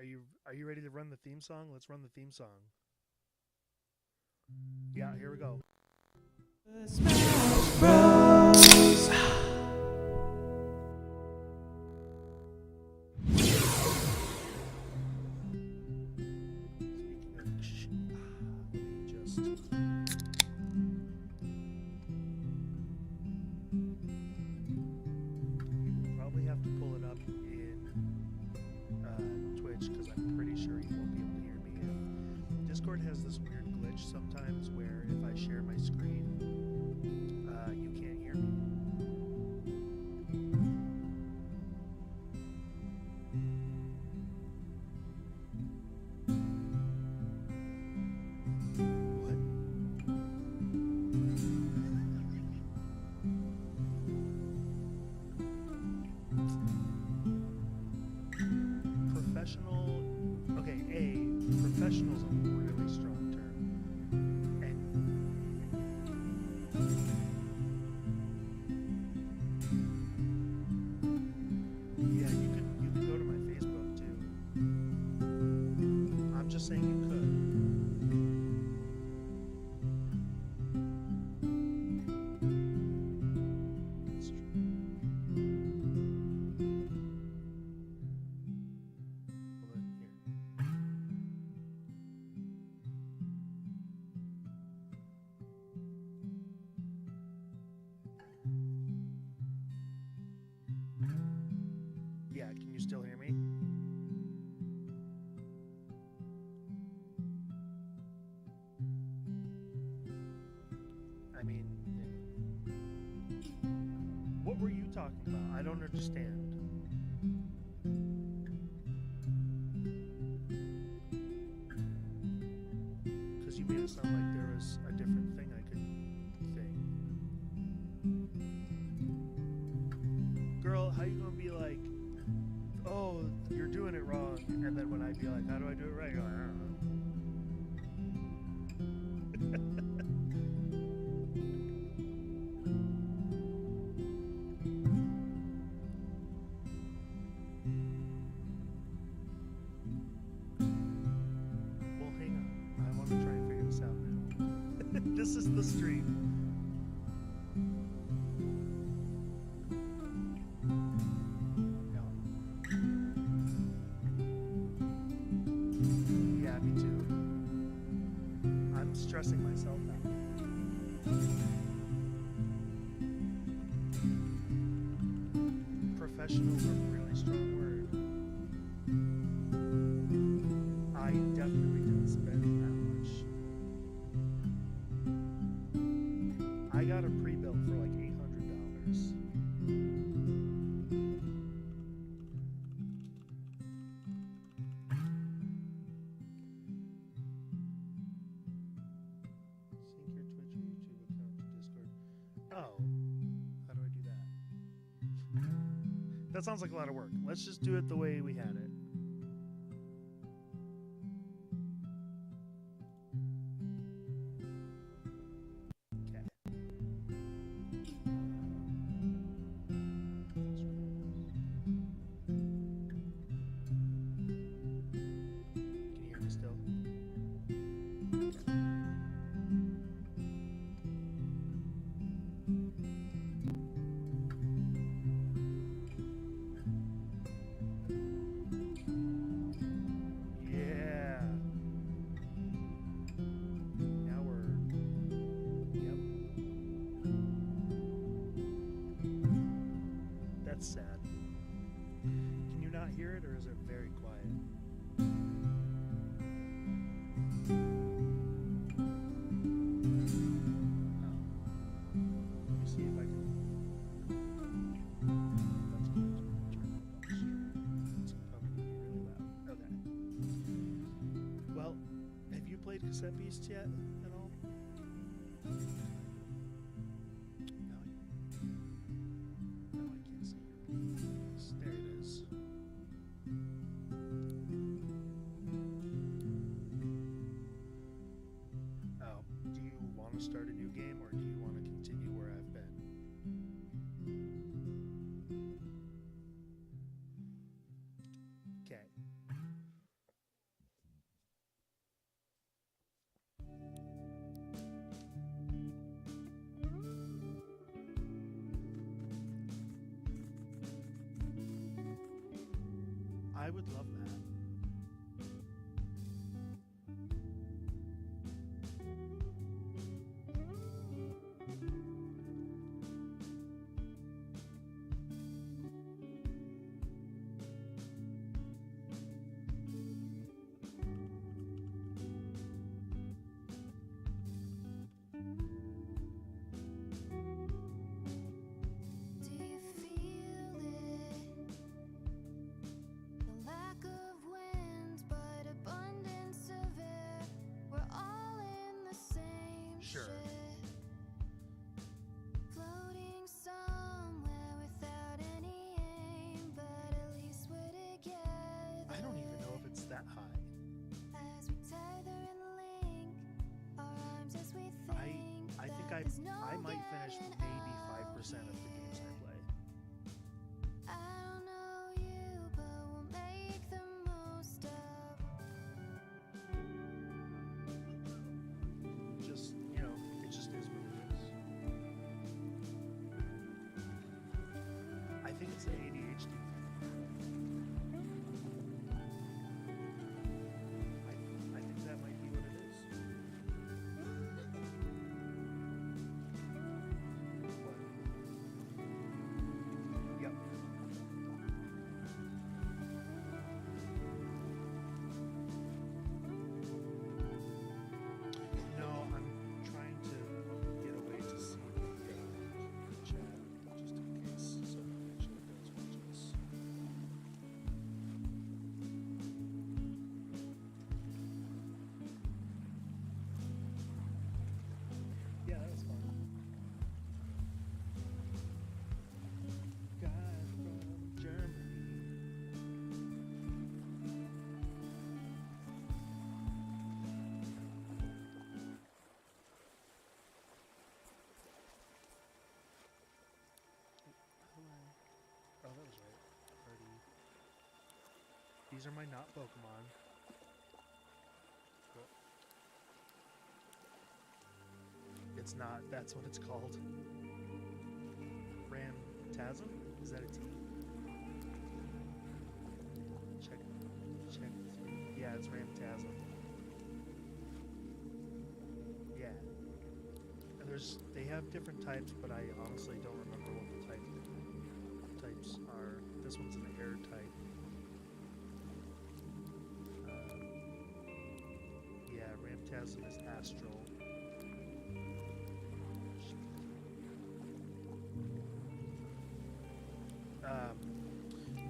Are you ready to run the theme song? Let's run the theme song. Yeah, here we go. Smash Bros. Probably have to pull it up in Twitch because I'm pretty sure you won't be able to hear me. Discord has this weird glitch sometimes where if I share my screen, you can't hear me. Professional. Okay, professional is a really strong term. And yeah, you could go to my Facebook too. I'm just saying you could. It's true. Hold on here. Yeah, can you still hear me? I mean, what were you talking about? I don't understand. Because you made it sound like there was a different thing I could think. Girl, how you gonna be like, oh, you're doing it wrong, and then when I be like, how do I do it right? You're like, I don't know. Well, hang on. I want to try and figure this out now. This is the stream. Yeah, me too. I'm stressing myself out. Professional is a really strong word. I definitely didn't spend that much. I got a pre-built for like $800. Sync your Twitch or YouTube account to Discord. Oh, how do I do that? That sounds like a lot of work. Let's just do it the way we had it. Okay. Can you hear me still? Yeah. Now we're. Yep. That's sad. Can you not hear it, or is it very quiet? Oh. Let me see if I can. Let's turn it up. It's probably really loud. Okay. Well, have you played Cassette Beasts yet at all? No, I can't see your face. There it is. Oh, do you want to start a new game, or do you want to continue where I've been? Okay. I would love that. Do you feel it? The lack of wind, but abundance of air. We're all in the same Sure. ship, floating somewhere without any aim, but at least we're together. I don't even know if it's that high. As we tether and link our arms as we think I think that there's no I might finish getting maybe out 5% of the here. games I play. I don't know you, but we'll make the most of. Just, it just is what it is. I think it's the ADHD. I think that might be what it is. What? Yep. No, I'm trying to get away to see the chat, just in case someone actually does watch this. Yeah, that was fun. Guy from Germany. Oh, that was right. Party. These are my not Pokemon. Cool. It's not. That's what it's called. Ramtasm? Is that a T? Check. Yeah, it's Ramtasm. Yeah. And they have different types, but I honestly don't remember what the types are. This one's an air type. Yeah, Ramtasm is astral.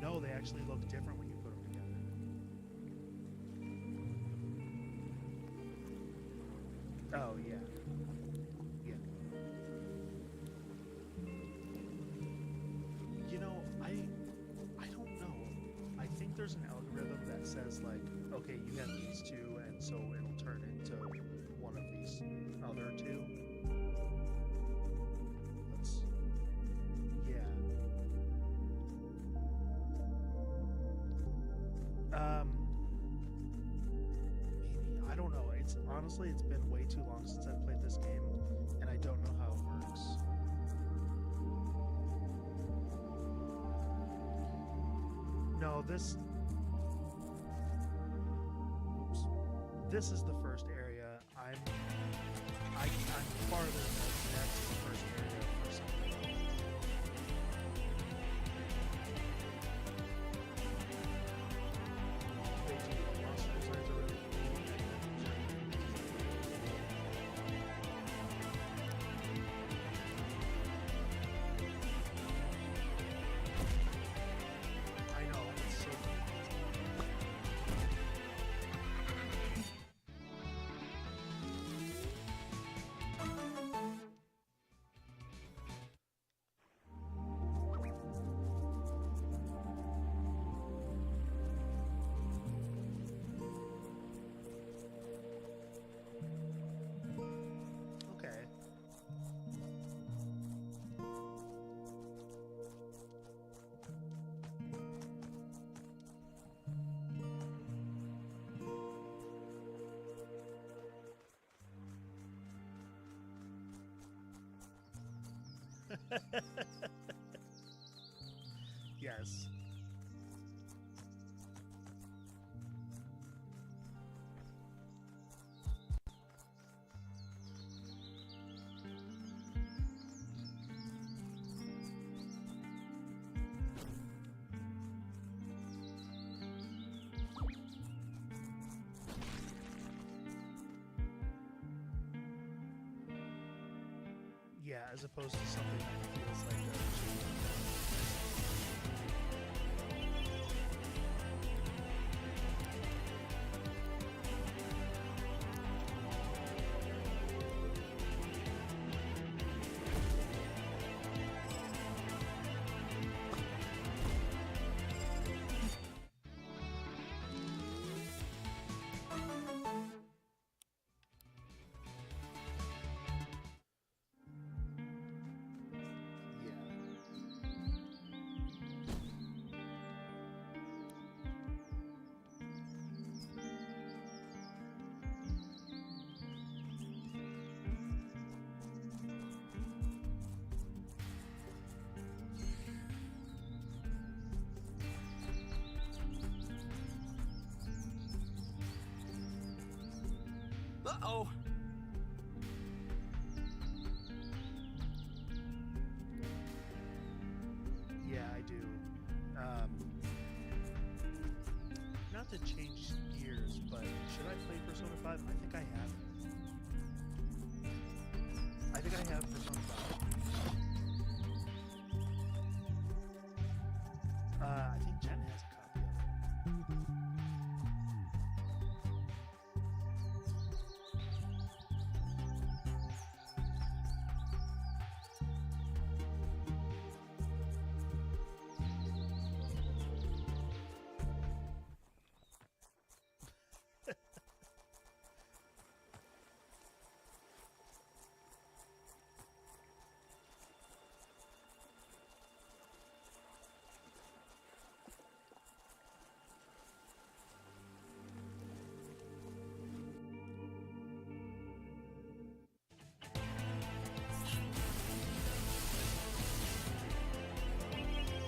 No, they actually look different when you put them together. Oh, yeah. Yeah. I don't know. I think there's an algorithm that says, like, okay, you have these two, and so it'll turn into one of these other two. Yeah. Maybe, I don't know. Honestly, it's been way too long since I've played this game, and I don't know how it works. No, this is the first area. I'm farther than that's the first area for something. Wait, do you know monster designs are really cool? I know, it's so cool. Okay. Yes. Yeah, as opposed to something that feels like a yeah. Uh-oh. Yeah, I do. Not to change gears, but should I play Persona 5? I think I have. I think I have Persona 5. I think Jen has a copy of it.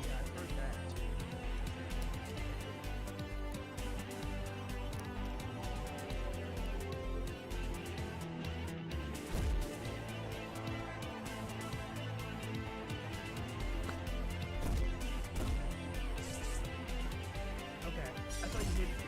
Yeah, I've heard that too. Okay, I thought you hated it.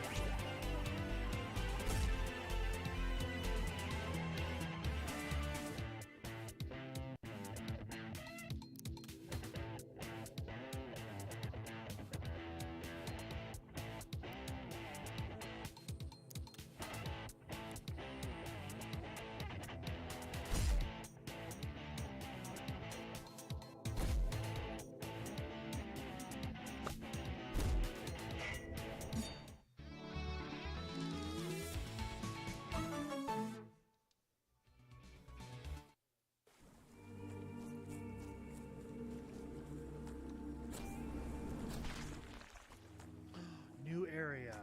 New area.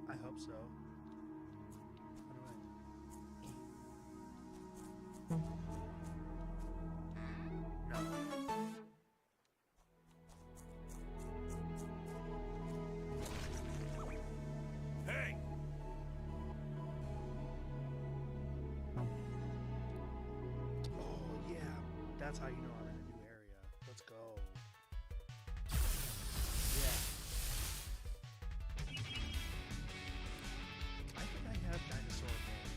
I hope so. How do I? No. Hey! Oh yeah, that's how you know I'm in a new area. Let's go. Yeah. I think I have dinosaur game.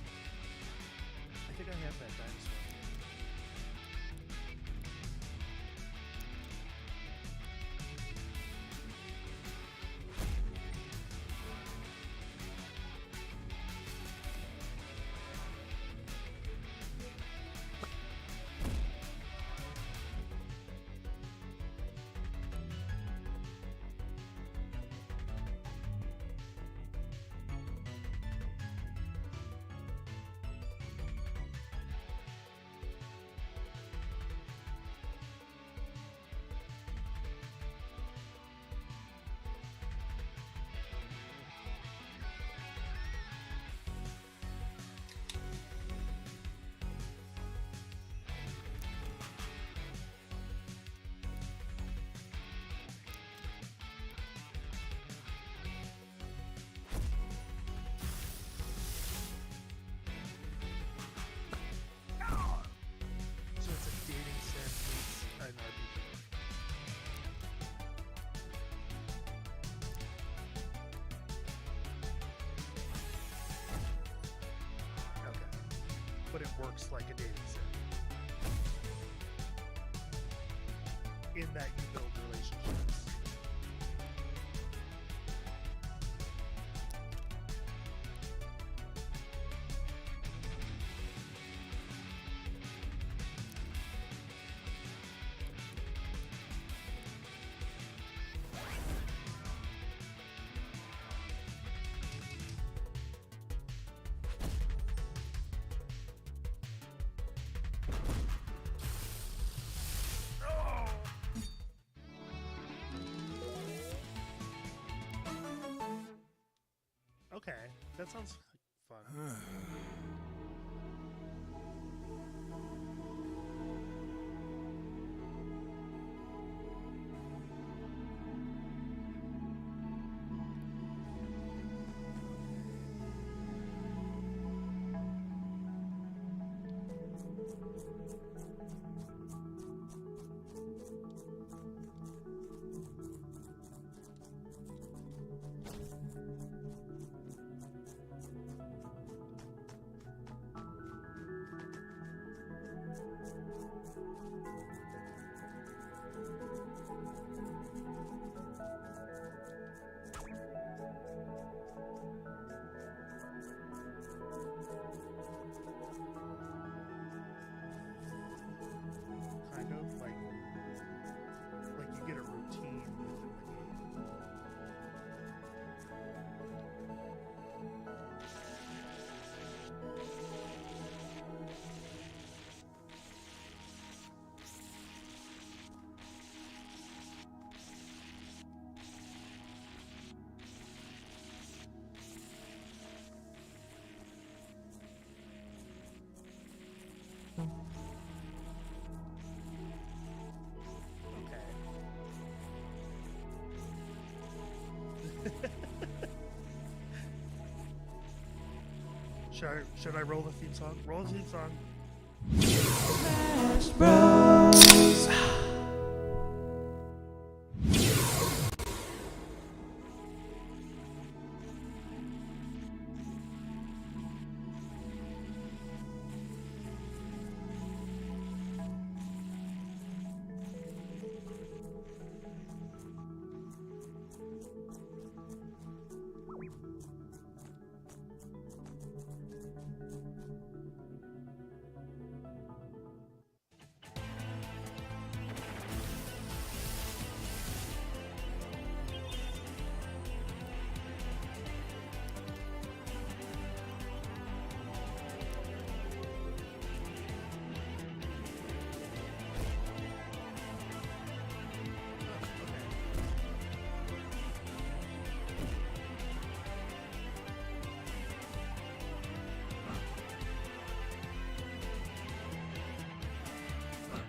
I think I have that dinosaur game. it works like a dating sim. In that you build relationships. Okay, that sounds fun. Kind of like you get a routine within the game. Should I roll the theme song? Roll the theme song. Smash Bros.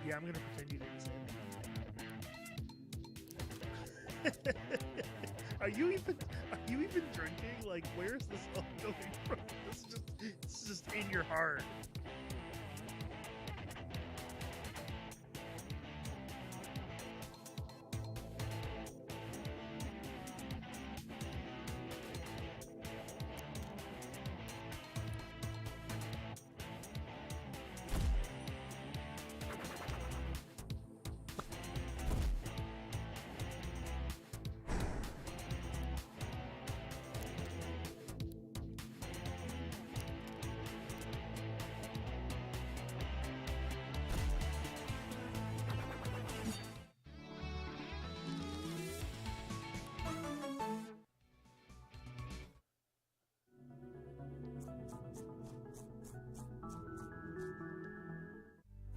Yeah, I'm gonna pretend you didn't say that. Are you even drinking? Like, where is this all going from? It's just in your heart.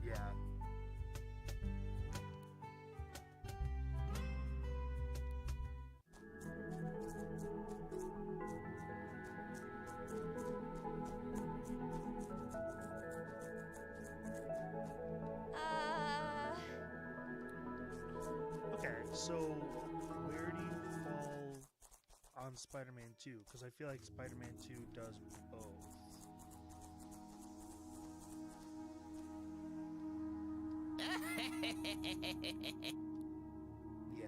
Yeah. Okay, so where do you fall on Spider-Man 2? Because I feel like Spider-Man 2 does both. Yeah.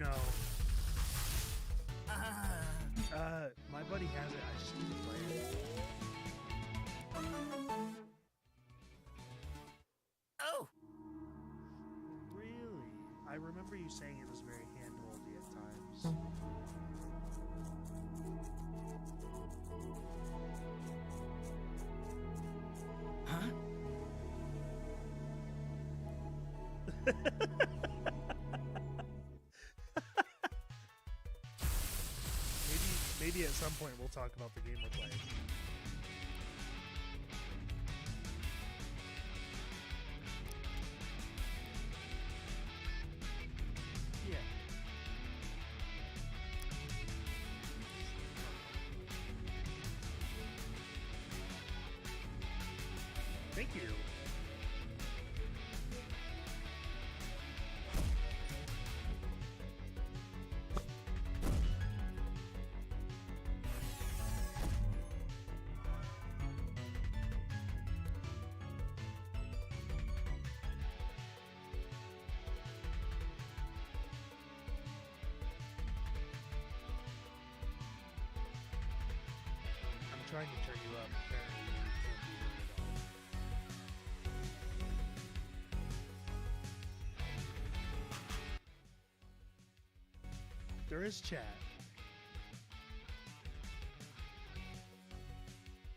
no. My buddy has it. I just need to play it. Oh! Really? I remember you saying it was very hand-holdy at times. Huh? Maybe at some point we'll talk about the game we're playing. Yeah. Thank you. I'm trying to turn you up. Apparently you can't be heard at all. There is chat.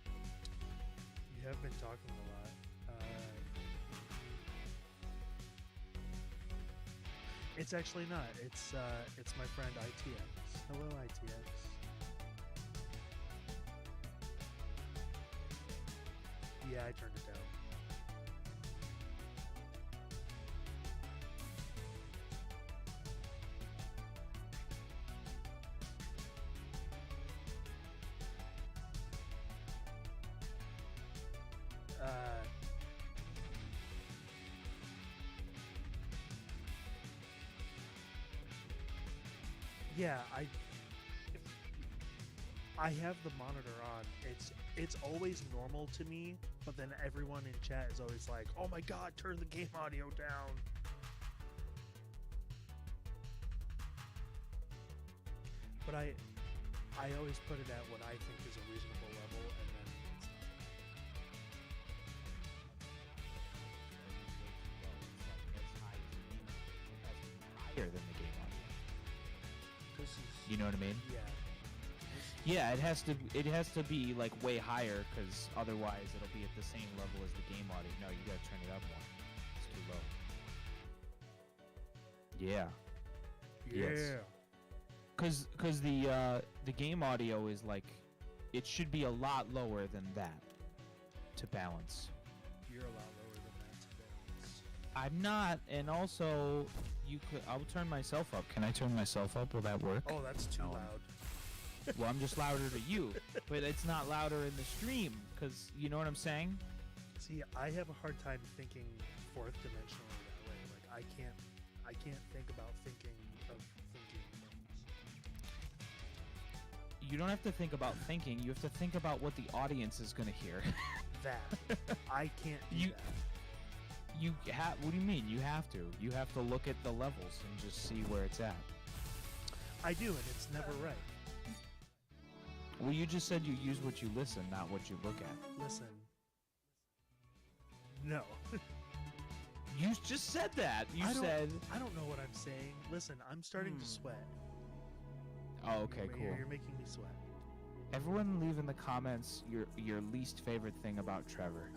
You have been talking a lot. It's actually not. It's my friend ITX. Hello, ITX. Yeah, I turned it down. Yeah, I have the monitor on. It's always normal to me, but then everyone in chat is always like, "Oh my god, turn the game audio down." But I always put it at what I think is a reasonable level, and then it's higher than the game audio. this is You know what I mean? yeah. Yeah, it has to be like way higher, because otherwise it'll be at the same level as the game audio. No, you gotta turn it up more. It's too low. Yeah, Yeah. Yes. Cause the game audio is like, it should be a lot lower than that to balance. You're a lot lower than that to balance. I'm not, and also I'll turn myself up. Can I turn myself up? Will that work? Oh, that's too No. loud. Well, I'm just louder to you, but it's not louder in the stream, because you know what I'm saying? See, I have a hard time thinking fourth dimensionally that way. Like I can't think about thinking of thinking things. You don't have to think about thinking. You have to think about what the audience is going to hear. That I can't do You- that. You have. What do you mean? You have to. You have to look at the levels and just see where it's at. I do, and it's never right. Well, you just said you use what you listen, not what you look at. Listen. No. You just said that. You I don't- said. I don't know what I'm saying. Listen, I'm starting to Hmm. sweat. Oh, okay, You're- cool. You're making me sweat. Everyone, leave in the comments your least favorite thing about Trevor.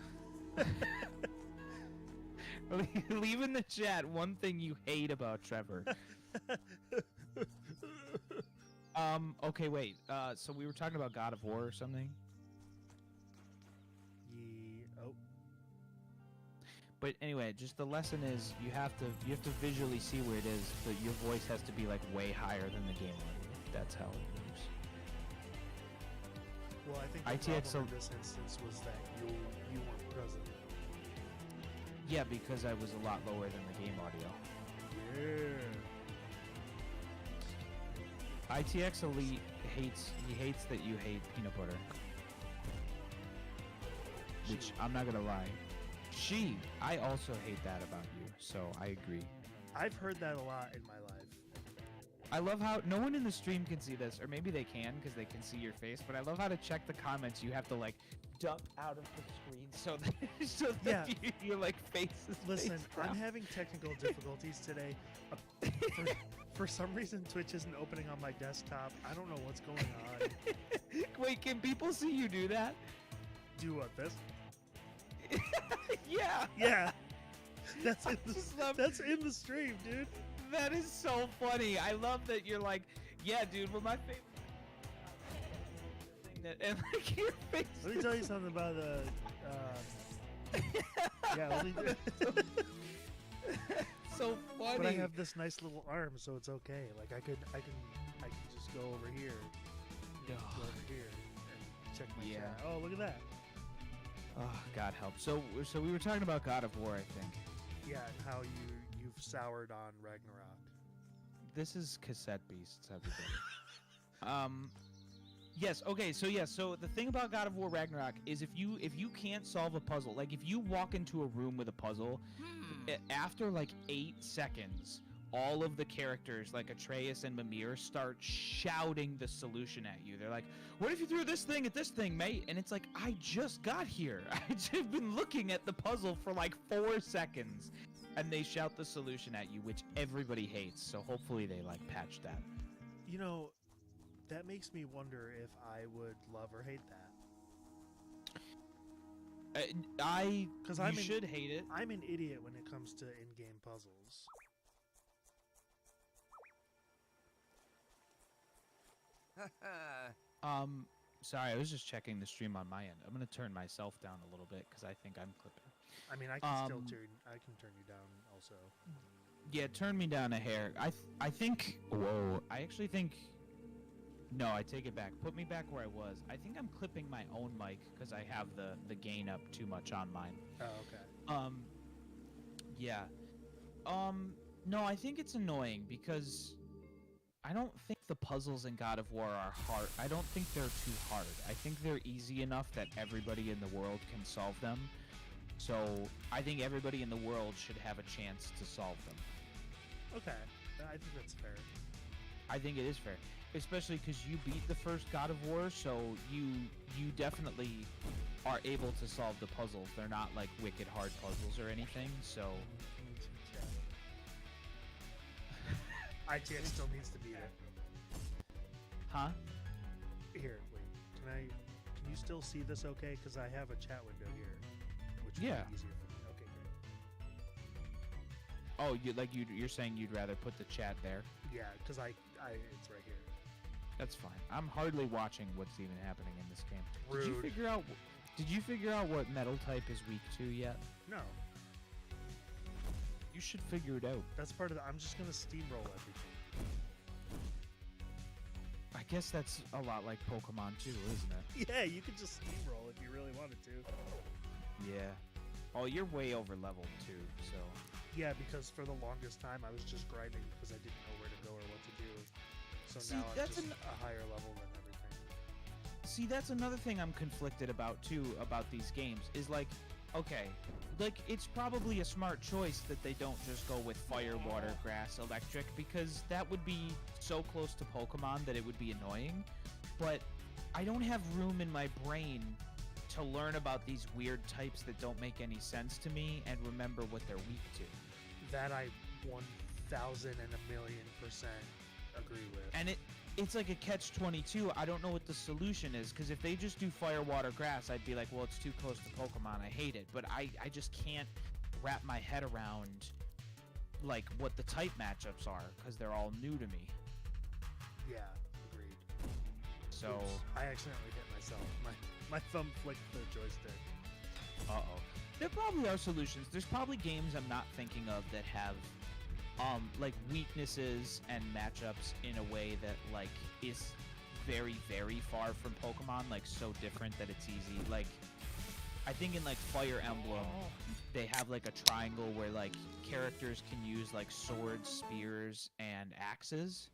Leave in the chat one thing you hate about Trevor. Okay, wait. So we were talking about God of War or something? Oh, But anyway, just the lesson is you have to visually see where it is, but your voice has to be like way higher than the game audio. That's how it moves. well, I think the ITX problem in this instance was that you weren't present. Yeah, because I was a lot lower than the game audio. Yeah. ITX Elite hates that you hate peanut butter. Which She. I'm not gonna lie. I also hate that about you, so I agree. I've heard that a lot in my life. I love how no one in the stream can see this, or maybe they can because they can see your face. But I love how to check the comments. You have to like duck out of the screen so that Yeah. your like face is. Listen, face I'm down. having technical difficulties today. For some reason, Twitch isn't opening on my desktop. I don't know what's going on. Wait, can people see you do that? Do what, this? Yeah. Yeah. That's I in the, just love- that's in the stream, dude. That is so funny. I love that you're like, yeah, dude. But my favorite thing that and like your face. Let me tell you something about the. Yeah, let me. So funny. But I have this nice little arm, so it's okay. Like I can just go over here, go over here, and check my Yeah. chat. Oh, look at that. Oh, God help. So we were talking about God of War, I think. Yeah, and how you've soured on Ragnarok. This is Cassette Beasts, everybody. Yes. Okay. So the thing about God of War Ragnarok is if you can't solve a puzzle, like if you walk into a room with a puzzle, after like 8 seconds, all of the characters like Atreus and Mimir start shouting the solution at you. They're like, "What if you threw this thing at this thing, mate?" And it's like, I just got here. I've been looking at the puzzle for like 4 seconds, and they shout the solution at you, which everybody hates. So hopefully they like patch that. You know, that makes me wonder if I would love or hate that. Because I'm you in- should hate it. I'm an idiot when it comes to in-game puzzles. Sorry, I was just checking the stream on my end. I'm gonna turn myself down a little bit because I think I'm clipping. I mean, I can still Um, turn. I can turn you down also. Yeah, turn me down a hair. I think. Whoa. I actually think. No, I take it back. Put me back where I was. I think I'm clipping my own mic because I have the gain up too much on mine. Oh, okay. Yeah. No, I think it's annoying because I don't think the puzzles in God of War are hard. I don't think they're too hard. I think they're easy enough that everybody in the world can solve them. So I think everybody in the world should have a chance to solve them. Okay, I think that's fair. I think it is fair, especially because you beat the first God of War, so you definitely are able to solve the puzzles. They're not like wicked hard puzzles or anything. So ITX still needs to beat it. huh? Here, wait. Can you still see this okay? Because I have a chat window here, which would Yeah. be easier for me. Okay, great. Oh, you're saying you'd rather put the chat there? Yeah, because I it's right here. That's fine. I'm hardly watching what's even happening in this game. Rude. Did you figure out what metal type is weak to yet? No, You should figure it out. that's part of the. I'm just gonna steamroll everything. I guess that's a lot like Pokemon too, isn't it? Yeah, you could just steamroll if you really wanted to. Yeah. Oh, you're way over leveled too, so. Yeah, because for the longest time I was just grinding because I didn't know where to go or what to do. So See, now I'm that's just a higher level than everything. See, that's another thing I'm conflicted about too about these games is like, okay, like it's probably a smart choice that they don't just go with fire, water, grass, electric because that would be so close to Pokemon that it would be annoying. But I don't have room in my brain to learn about these weird types that don't make any sense to me and remember what they're weak to. That I 1,000,000,000% agree with. And it's like a catch-22. I don't know what the solution is because if they just do fire, water, grass, I'd be like, well, it's too close to Pokemon. I hate it. But I just can't wrap my head around like what the type matchups are because they're all new to me. Yeah, agreed. So, Oops, I accidentally hit myself. My thumb flicked the joystick. uh-oh. There probably are solutions. There's probably games I'm not thinking of that have like weaknesses and matchups in a way that like is very, very far from Pokemon, like so different that it's easy. Like I think in like Fire Emblem they have like a triangle where like characters can use like swords, spears, and axes.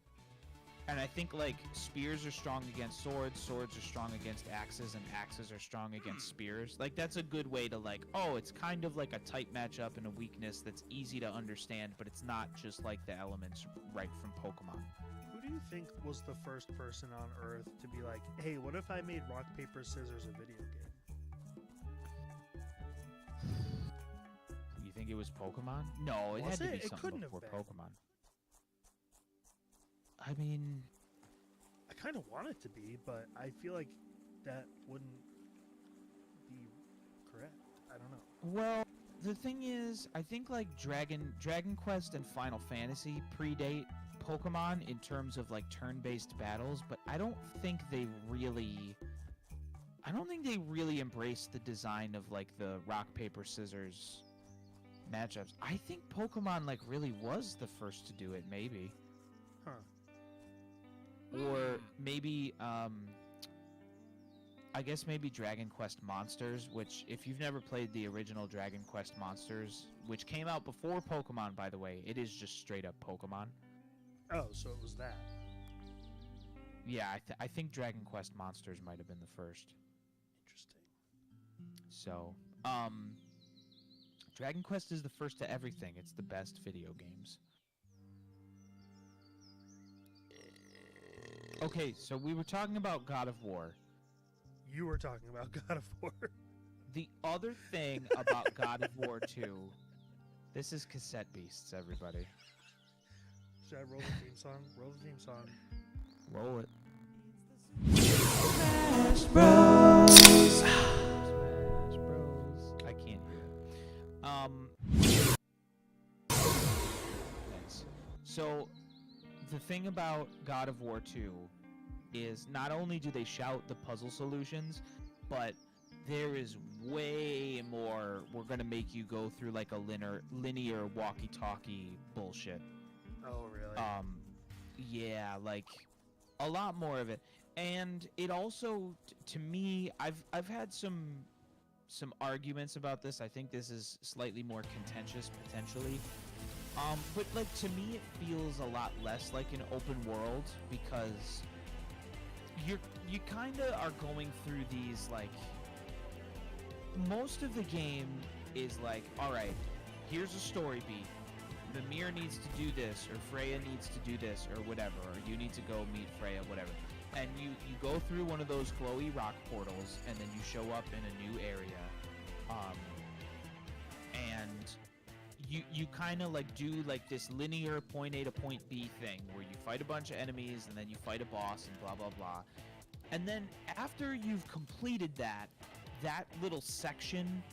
And I think like spears are strong against swords, swords are strong against axes, and axes are strong against spears. Like that's a good way to like, oh, it's kind of like a type matchup and a weakness that's easy to understand, but it's not just like the elements right from Pokemon. do you think was the first person on Earth to be like, hey, what if I made rock, paper, scissors a video game? You think it was Pokemon? No, it Was had to it? be It something couldn't have before been. Pokemon. I mean, I kind of want it to be, but I feel like that wouldn't be correct. I don't know. well, the thing is, I think like Dragon Quest and Final Fantasy predate Pokemon in terms of like turn-based battles, but I don't think they really embraced the design of like the rock paper scissors matchups. I think Pokemon like really was the first to do it, maybe. Huh. Or maybe I guess maybe Dragon Quest Monsters, which if you've never played the original Dragon Quest Monsters, which came out before Pokemon, by the way, it is just straight up Pokemon. Oh, so it was that. Yeah, I think Dragon Quest Monsters might have been the first. Interesting. So, Dragon Quest is the first to everything. It's the best video games. Okay, so we were talking about God of War. You were talking about God of War. The other thing about God of War 2, this is Cassette Beasts, everybody. Should I roll the theme song? Roll the theme song. Roll it. Smash Bros. Smash Bros. I can't hear it. Nice. So, the thing about God of War 2 is not only do they shout the puzzle solutions, but there is way more. We're gonna make you go through like a linear walkie-talkie bullshit. Oh, really? Yeah, like a lot more of it, and it also, to me, I've had some arguments about this. I think this is slightly more contentious potentially. But like to me, it feels a lot less like an open world because you kind of are going through these like. Most of the game is like, all right, here's a story beat. Mimir needs to do this, or Freya needs to do this, or whatever, or you need to go meet Freya, whatever. And you go through one of those glowy rock portals, and then you show up in a new area. And you kind of like do like this linear point A to point B thing, where you fight a bunch of enemies, and then you fight a boss, and blah, blah, blah. And then after you've completed that little section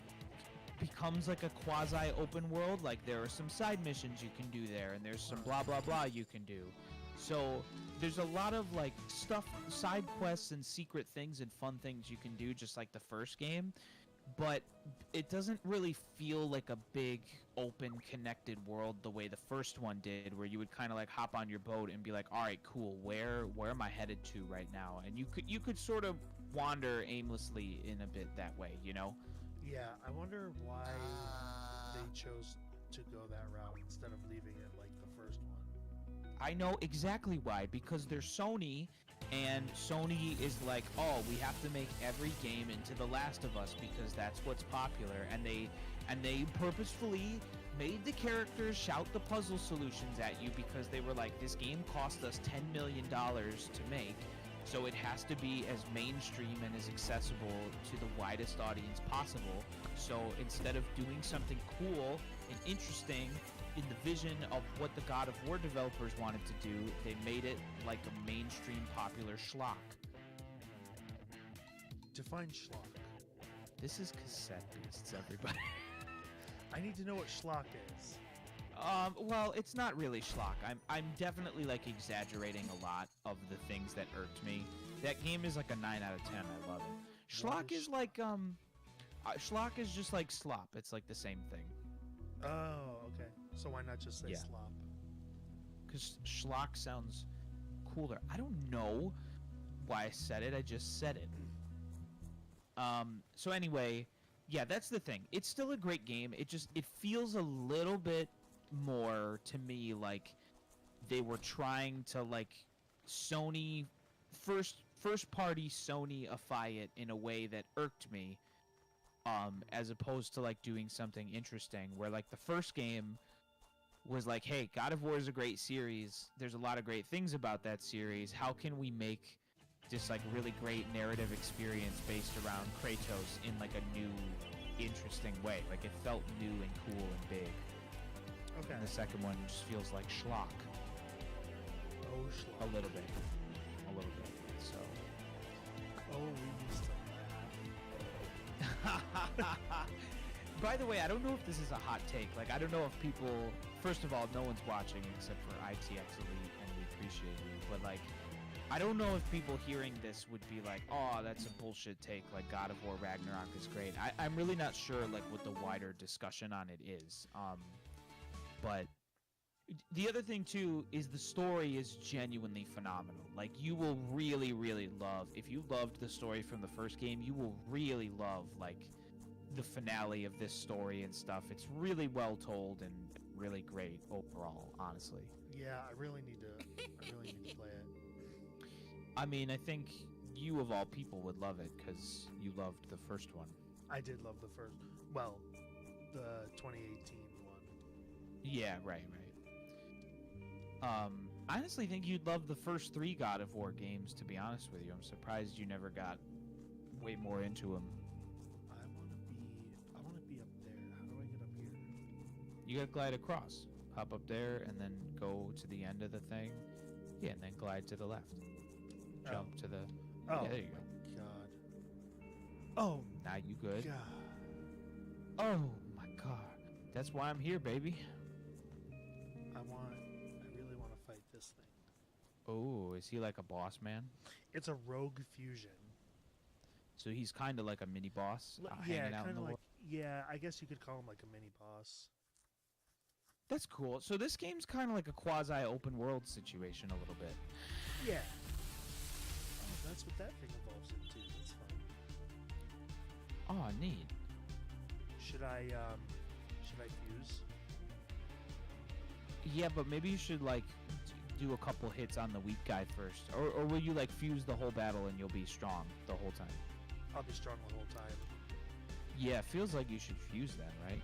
becomes like a quasi open world. Like there are some side missions you can do there, and there's some blah blah blah you can do. So there's a lot of like stuff, side quests and secret things and fun things you can do, just like the first game. But it doesn't really feel like a big open connected world the way the first one did, where you would kind of like hop on your boat and be like, all right, cool, where am I headed to right now? And you could sort of wander aimlessly in a bit that way, you know? Yeah, I wonder why they chose to go that route instead of leaving it like the first one. I know exactly why, because they're Sony, and Sony is like, oh, we have to make every game into The Last of Us because that's what's popular, and they purposefully made the characters shout the puzzle solutions at you because they were like, this game cost us $10 million to make, so it has to be as mainstream and as accessible to the widest audience possible. So instead of doing something cool and interesting in the vision of what the God of War developers wanted to do, they made it like a mainstream popular schlock. Define schlock. This is Cassette Beasts, everybody. I need to know what schlock is. Well, it's not really schlock. I'm definitely like exaggerating a lot of the things that irked me. That game is like a 9 out of 10. I love it. Schlock is like schlock is just like slop. It's like the same thing. Oh, okay. So why not just say Yeah. slop? Because schlock sounds cooler. I don't know why I said it. I just said it. So anyway, yeah, that's the thing. It's still a great game. It feels a little bit more to me like they were trying to like Sony first party Sony-ify it in a way that irked me, as opposed to like doing something interesting where like the first game was like, hey, God of War is a great series. There's a lot of great things about that series. How can we make this like really great narrative experience based around Kratos in like a new, interesting way? Like it felt new and cool and big. Okay. And the second one just feels like schlock Oh, a schlock. little bit. So. Oh, we used to laugh. By the way, I don't know if this is a hot take. Like, I don't know if people. First of all, no one's watching except for ITX Elite, and we appreciate you. But like, I don't know if people hearing this would be like, "Oh, that's a bullshit take." Like, God of War Ragnarok is great. I'm really not sure like what the wider discussion on it is. But the other thing too is the story is genuinely phenomenal. Like, you will really, really love, if you loved the story from the first game, you will really love like the finale of this story and stuff. It's really well told and really great overall, honestly. Yeah, I really need to play it. I mean, I think you of all people would love it because you loved the first one. I did love the first. Well, the 2018 one. Yeah, right. I honestly think you'd love the first 3 God of War games, to be honest with you. I'm surprised you never got way more into them. I want to be up there. How do I get up here? You gotta glide across. Hop up there and then go to the end of the thing. Yeah, and then glide to the left. Jump to the... Oh, yeah, there you go. my God. Oh, Now you good. God. Oh, my God. That's why I'm here, baby. I really want to fight this thing. Oh, is he like a boss man? It's a rogue fusion. So he's kind of like a mini boss hanging out in the world. Yeah, I guess you could call him like a mini boss. That's cool. So this game's kind of like a quasi open world situation a little bit. Yeah. Oh, that's what that thing evolves into. That's fun. Oh, neat. Should I fuse? Yeah, but maybe you should like do a couple hits on the weak guy first, or will you like fuse the whole battle and you'll be strong the whole time? I'll be strong the whole time. Yeah, it feels like you should fuse then, right?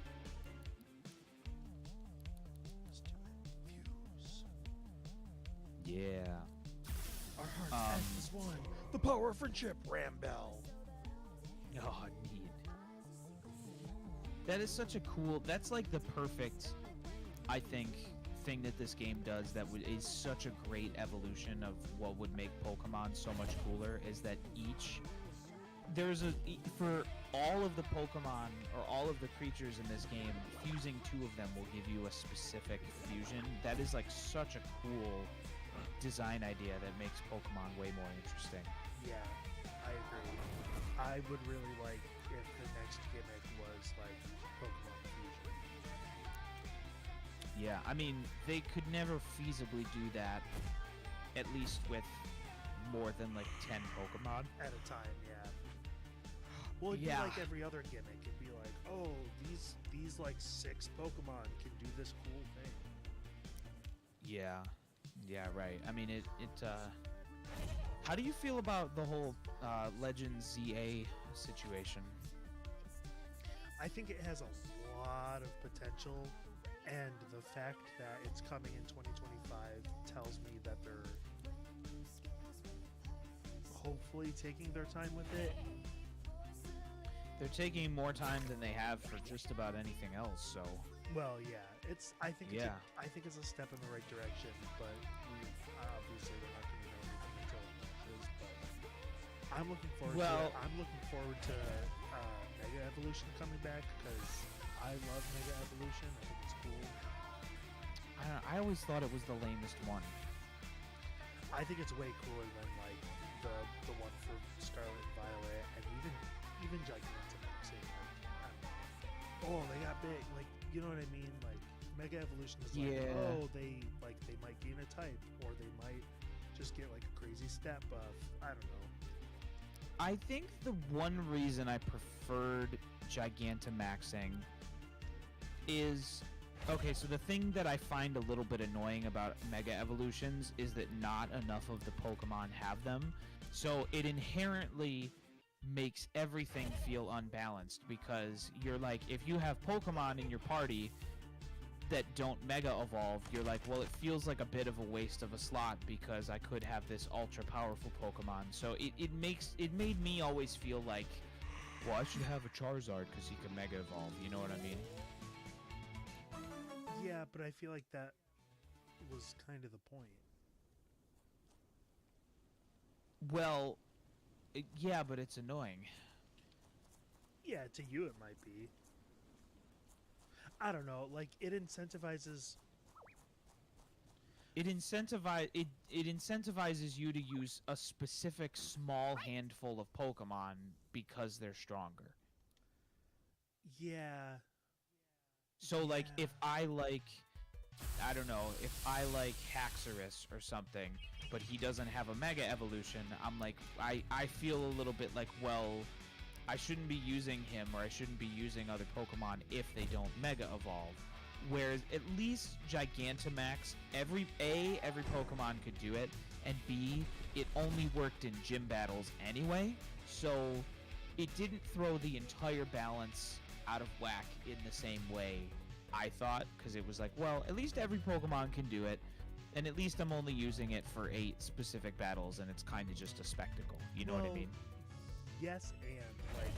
Let's do it. Fuse. Yeah. Our heart is one. The power of friendship, Rambell. Oh, neat. That is such a cool. That's like the perfect, I think, thing that this game does. That is such a great evolution of what would make Pokemon so much cooler. Is that for all of the Pokemon or all of the creatures in this game, fusing 2 of them will give you a specific fusion. That is like such a cool design idea that makes Pokemon way more interesting. Yeah, I agree. I would really like if the next gimmick was like Pokemon fusion. Yeah, I mean, they could never feasibly do that, at least with more than like 10 Pokemon. At a time, yeah. Well, it'd Yeah. be like every other gimmick. It'd be like, oh, these like 6 Pokemon can do this cool thing. Yeah, right. I mean, how do you feel about the whole Legends ZA situation? I think it has a lot of potential, and the fact that it's coming in 2025 tells me that they're hopefully taking their time with it. They're taking more time than they have for just about anything else, so... Well, yeah, I think it's Yeah. I think it's a step in the right direction, but obviously we're not going to know anything until it launches. But I'm looking forward to it. I'm looking forward to Mega Evolution coming back because I love Mega Evolution. I think it's cool. I always thought it was the lamest one. I think it's way cooler than like the one for Scarlet and Violet, and even Gigantamax. Like, I don't know. Oh, they got big. Like, you know what I mean? Like Mega Evolution is like, Yeah. oh, they might gain a type, or they might just get like a crazy stat buff. I don't know. I think the one reason I preferred Gigantamaxing is... Okay, so the thing that I find a little bit annoying about Mega Evolutions is that not enough of the Pokemon have them. So it inherently makes everything feel unbalanced because you're like, if you have Pokemon in your party, that don't Mega Evolve, you're like, well, it feels like a bit of a waste of a slot because I could have this ultra powerful Pokemon. So it made me always feel like, well, I should have a Charizard because he can Mega Evolve. You know what I mean? Yeah, but I feel like that was kind of the point. Well, yeah, but it's annoying. Yeah, to you it might be. I don't know. Like it incentivizes. It incentivizes you to use a specific small handful of Pokemon because they're stronger. Yeah. So like Yeah. if I like, I don't know, if I like Haxorus or something, but he doesn't have a Mega Evolution, I'm like, I feel a little bit like, well, I shouldn't be using him or I shouldn't be using other Pokemon if they don't Mega Evolve. Whereas at least Gigantamax, every Pokemon could do it, and B, it only worked in gym battles anyway, so it didn't throw the entire balance out of whack in the same way, I thought, because it was like, well, at least every Pokemon can do it, and at least I'm only using it for 8 specific battles, and it's kind of just a spectacle. You know what I Well, mean? Yes, and like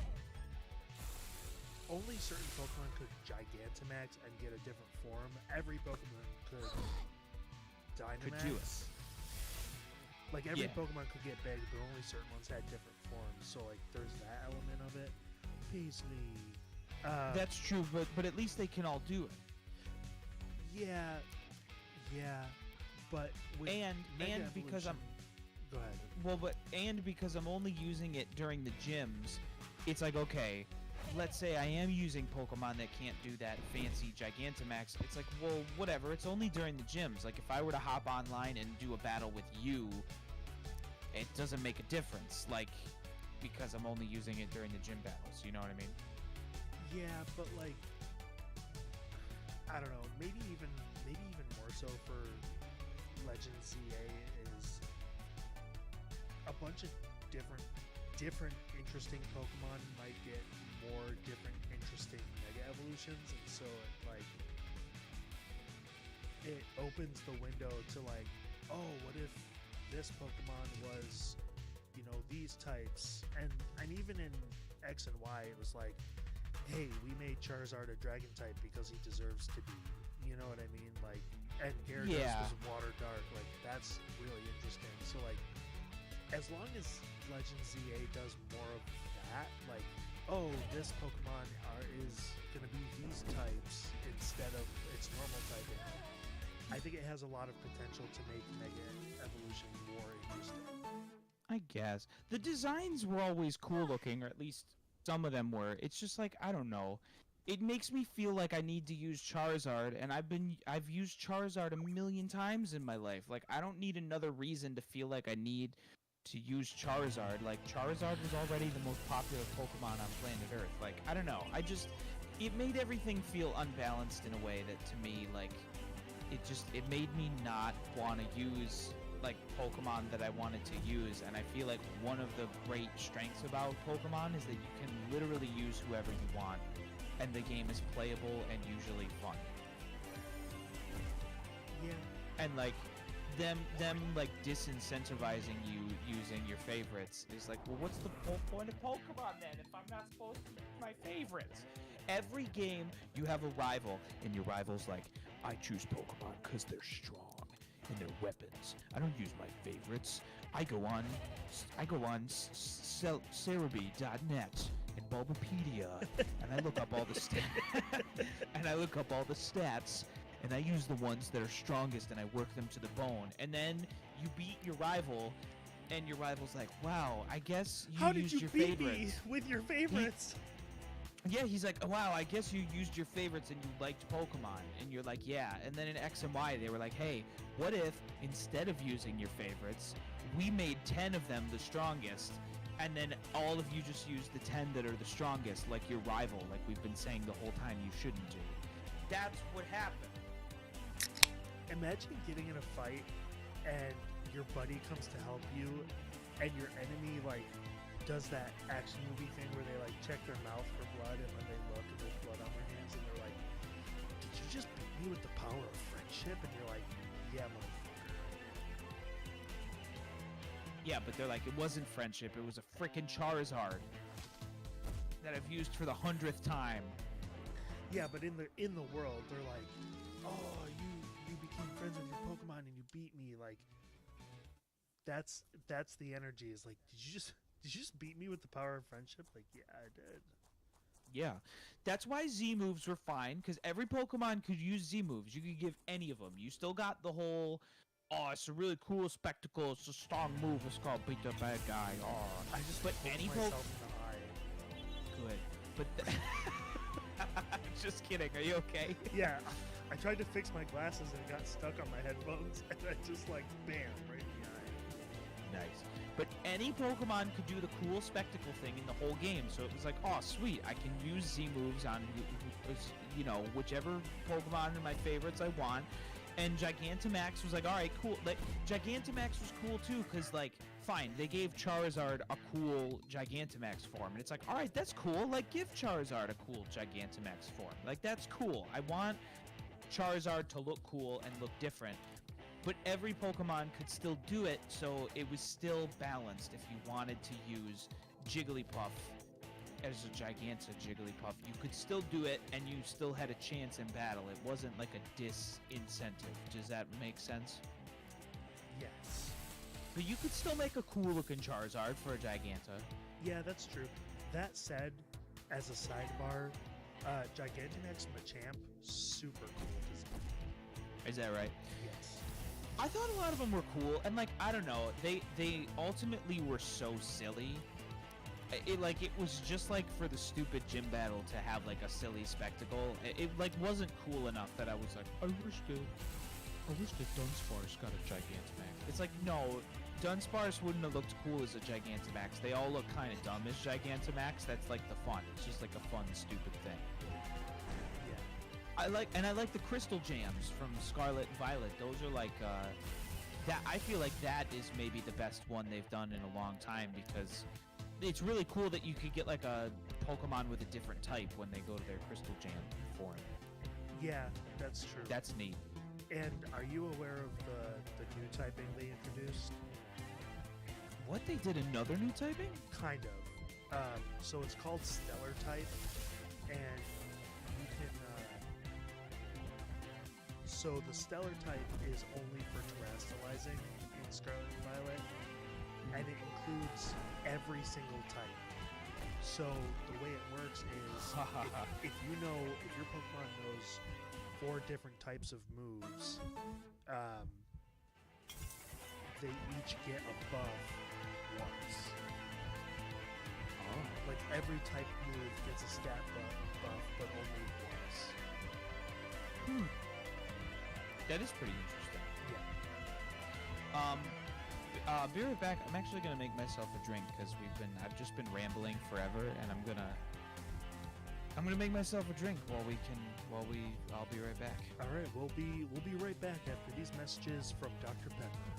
only certain Pokemon could Gigantamax and get a different form. Every Pokemon could Dynamax. Could do it. Like every Yeah. Pokemon could get big, but only certain ones had different forms. So like there's that element of it. Paisley. That's true, but at least they can all do it. Yeah, but with And Mega because I'm Evolution- go ahead. Well, because I'm only using it during the gyms, it's like, okay, let's say I am using Pokemon that can't do that fancy Gigantamax. It's like, well, whatever. It's only during the gyms. Like, if I were to hop online and do a battle with you, it doesn't make a difference. Like, because I'm only using it during the gym battles. You know what I mean? Yeah, but like, I don't know. Maybe even more so for Legends ZA is a bunch of different interesting Pokemon might get more different interesting Mega Evolutions, and so it opens the window to like, oh, what if this Pokemon was, these types, and even in X and Y, it was like, hey, we made Charizard a Dragon type because he deserves to be. You know what I mean? Like, and Gyarados Yeah. was Water Dark. Like, that's really interesting. So like, as long as Legends ZA does more of that, like, oh, this Pokemon is gonna be these types instead of its normal typing, I think it has a lot of potential to make Mega Evolution more interesting. I guess. The designs were always cool looking, or at least some of them were. It's just like, I don't know. It makes me feel like I need to use Charizard, and I've used Charizard a million times in my life. Like, I don't need another reason to feel like I need to use Charizard. Like, Charizard was already the most popular Pokemon on planet Earth. Like, I don't know. It made everything feel unbalanced in a way that, to me, like, it made me not want to use like Pokemon that I wanted to use, and I feel like one of the great strengths about Pokemon is that you can literally use whoever you want, and the game is playable and usually fun. Yeah. And like them like disincentivizing you using your favorites is like, well, what's the whole point of Pokemon then if I'm not supposed to use my favorites? Every game you have a rival, and your rival's like, I choose Pokemon because they're strong and their weapons. I don't use my favorites. I go on Cerebi.net and Bulbapedia, and I look up all the stats, and I use the ones that are strongest, and I work them to the bone. And then you beat your rival, and your rival's like, wow, I guess you How did used you your beat me favorites. with your favorites? Yeah, he's like, wow, I guess you used your favorites and you liked Pokemon. And you're like, yeah. And then in X and Y, they were like, hey, what if instead of using your favorites, we made 10 of them the strongest, and then all of you just use the 10 that are the strongest, like your rival, like we've been saying the whole time you shouldn't do. That's what happened. Imagine getting in a fight and your buddy comes to help you, and your enemy like does that action movie thing where they like check their mouth for blood, and when they look and there's blood on their hands, and they're like, did you just beat me me with the power of friendship, and you're like, yeah, motherfucker. Yeah, but they're like, it wasn't friendship. It was a frickin' Charizard that I've used for the 100th time. Yeah, but in the world, they're like, oh, you became friends with your Pokemon and you beat me. Like, that's the energy. Is like, did you just beat me with the power of friendship? Like, yeah, I did. Yeah, that's why Z moves were fine, because every Pokemon could use Z moves. You could give any of them. You still got the whole, oh, it's a really cool spectacle. It's a strong move. It's called beat the bad guy. Oh, I just but poked any myself in the eye. good. But just kidding. Are you okay? Yeah, I tried to fix my glasses and it got stuck on my headphones, and I just like bam right in the eye. Nice. But any Pokemon could do the cool spectacle thing in the whole game, so it was like, oh, sweet, I can use Z moves on, you know, whichever Pokemon are my favorites I want. And Gigantamax was like, all right, cool. Like, Gigantamax was cool too, because like, fine, they gave Charizard a cool Gigantamax form, and it's like, all right, that's cool. Like, give Charizard a cool Gigantamax form. Like, that's cool. I want Charizard to look cool and look different. But every Pokemon could still do it, so it was still balanced. If you wanted to use Jigglypuff as a Giganta Jigglypuff, you could still do it, and you still had a chance in battle. It wasn't like a disincentive. Does that make sense? Yes. But you could still make a cool-looking Charizard for a Giganta. Yeah, that's true. That said, as a sidebar, Gigantamax Machamp, super cool design. Is that right? Yes. I thought a lot of them were cool, and like, I don't know, they ultimately were so silly. It was just like for the stupid gym battle to have like a silly spectacle. It like wasn't cool enough that I was like, I wish the Dunsparce got a Gigantamax. It's like, no, Dunsparce wouldn't have looked cool as a Gigantamax. They all look kind of dumb as Gigantamax. That's like the fun. It's just like a fun, stupid thing. I like the Crystal Jams from Scarlet and Violet. Those are like that. I feel like that is maybe the best one they've done in a long time, because it's really cool that you could get like a Pokemon with a different type when they go to their Crystal Jam form. Yeah, that's true. That's neat. And are you aware of the new typing they introduced? What, they did another new typing? Kind of. So it's called Stellar Type, and you can. So the Stellar Type is only for terrestrializing in Scarlet and Violet, and it includes every single type. So the way it works is, if your Pokemon knows 4 different types of moves, they each get a buff once. Oh. Like every type move gets a stat buff, but only once. That is pretty interesting. Yeah. Be right back. I'm actually gonna make myself a drink because I've just been rambling forever, and I'm gonna make myself a drink I'll be right back. All right, we'll be right back after these messages from Dr. Pepper.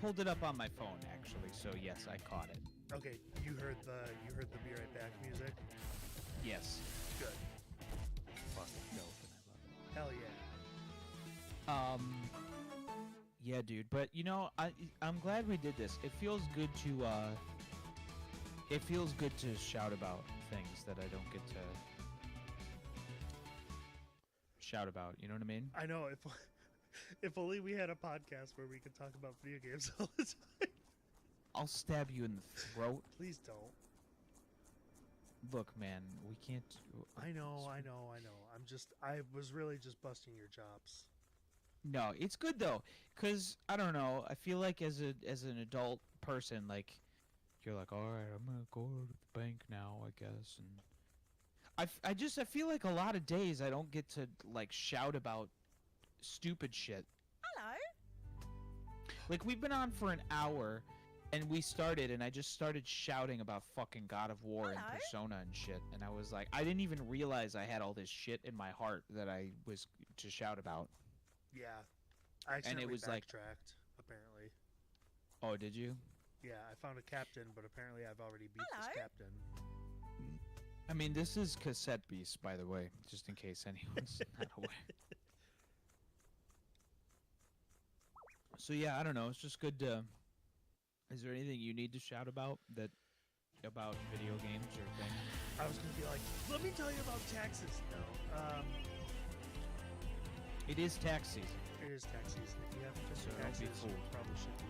pulled it up on my phone actually, so yes, I caught it. Okay, you heard the Be Right Back music? Yes. Good. Fucking dope, and I love it. Hell yeah. Yeah, dude. But you know, I'm glad we did this. It feels good to shout about things that I don't get to shout about. You know what I mean? I know, if only we had a podcast where we could talk about video games all the time. I'll stab you in the throat. Please don't. Look, man, we can't. I know. I was really just busting your chops. No, it's good though, cause I don't know. I feel like as an adult person, like you're like, all right, I'm gonna go to the bank now, I guess, and I feel like a lot of days I don't get to like shout about stupid shit. Hello. Like we've been on for an hour, and we started, and I just started shouting about fucking God of War and Hello? Persona and shit, and I was like, I didn't even realize I had all this shit in my heart that I was to shout about. Yeah. I accidentally was like- backtracked, apparently. Oh, did you? Yeah, I found a captain, but apparently I've already beat this Hello? captain. I mean, this is Cassette Beast, by the way, just in case anyone's not aware. So yeah, I don't know. It's just good to. Is there anything you need to shout about about video games or things? I was gonna be like, let me tell you about taxes. No. It is tax season. It is tax season. If you haven't So just don't be taxes, you fooled. probably should be.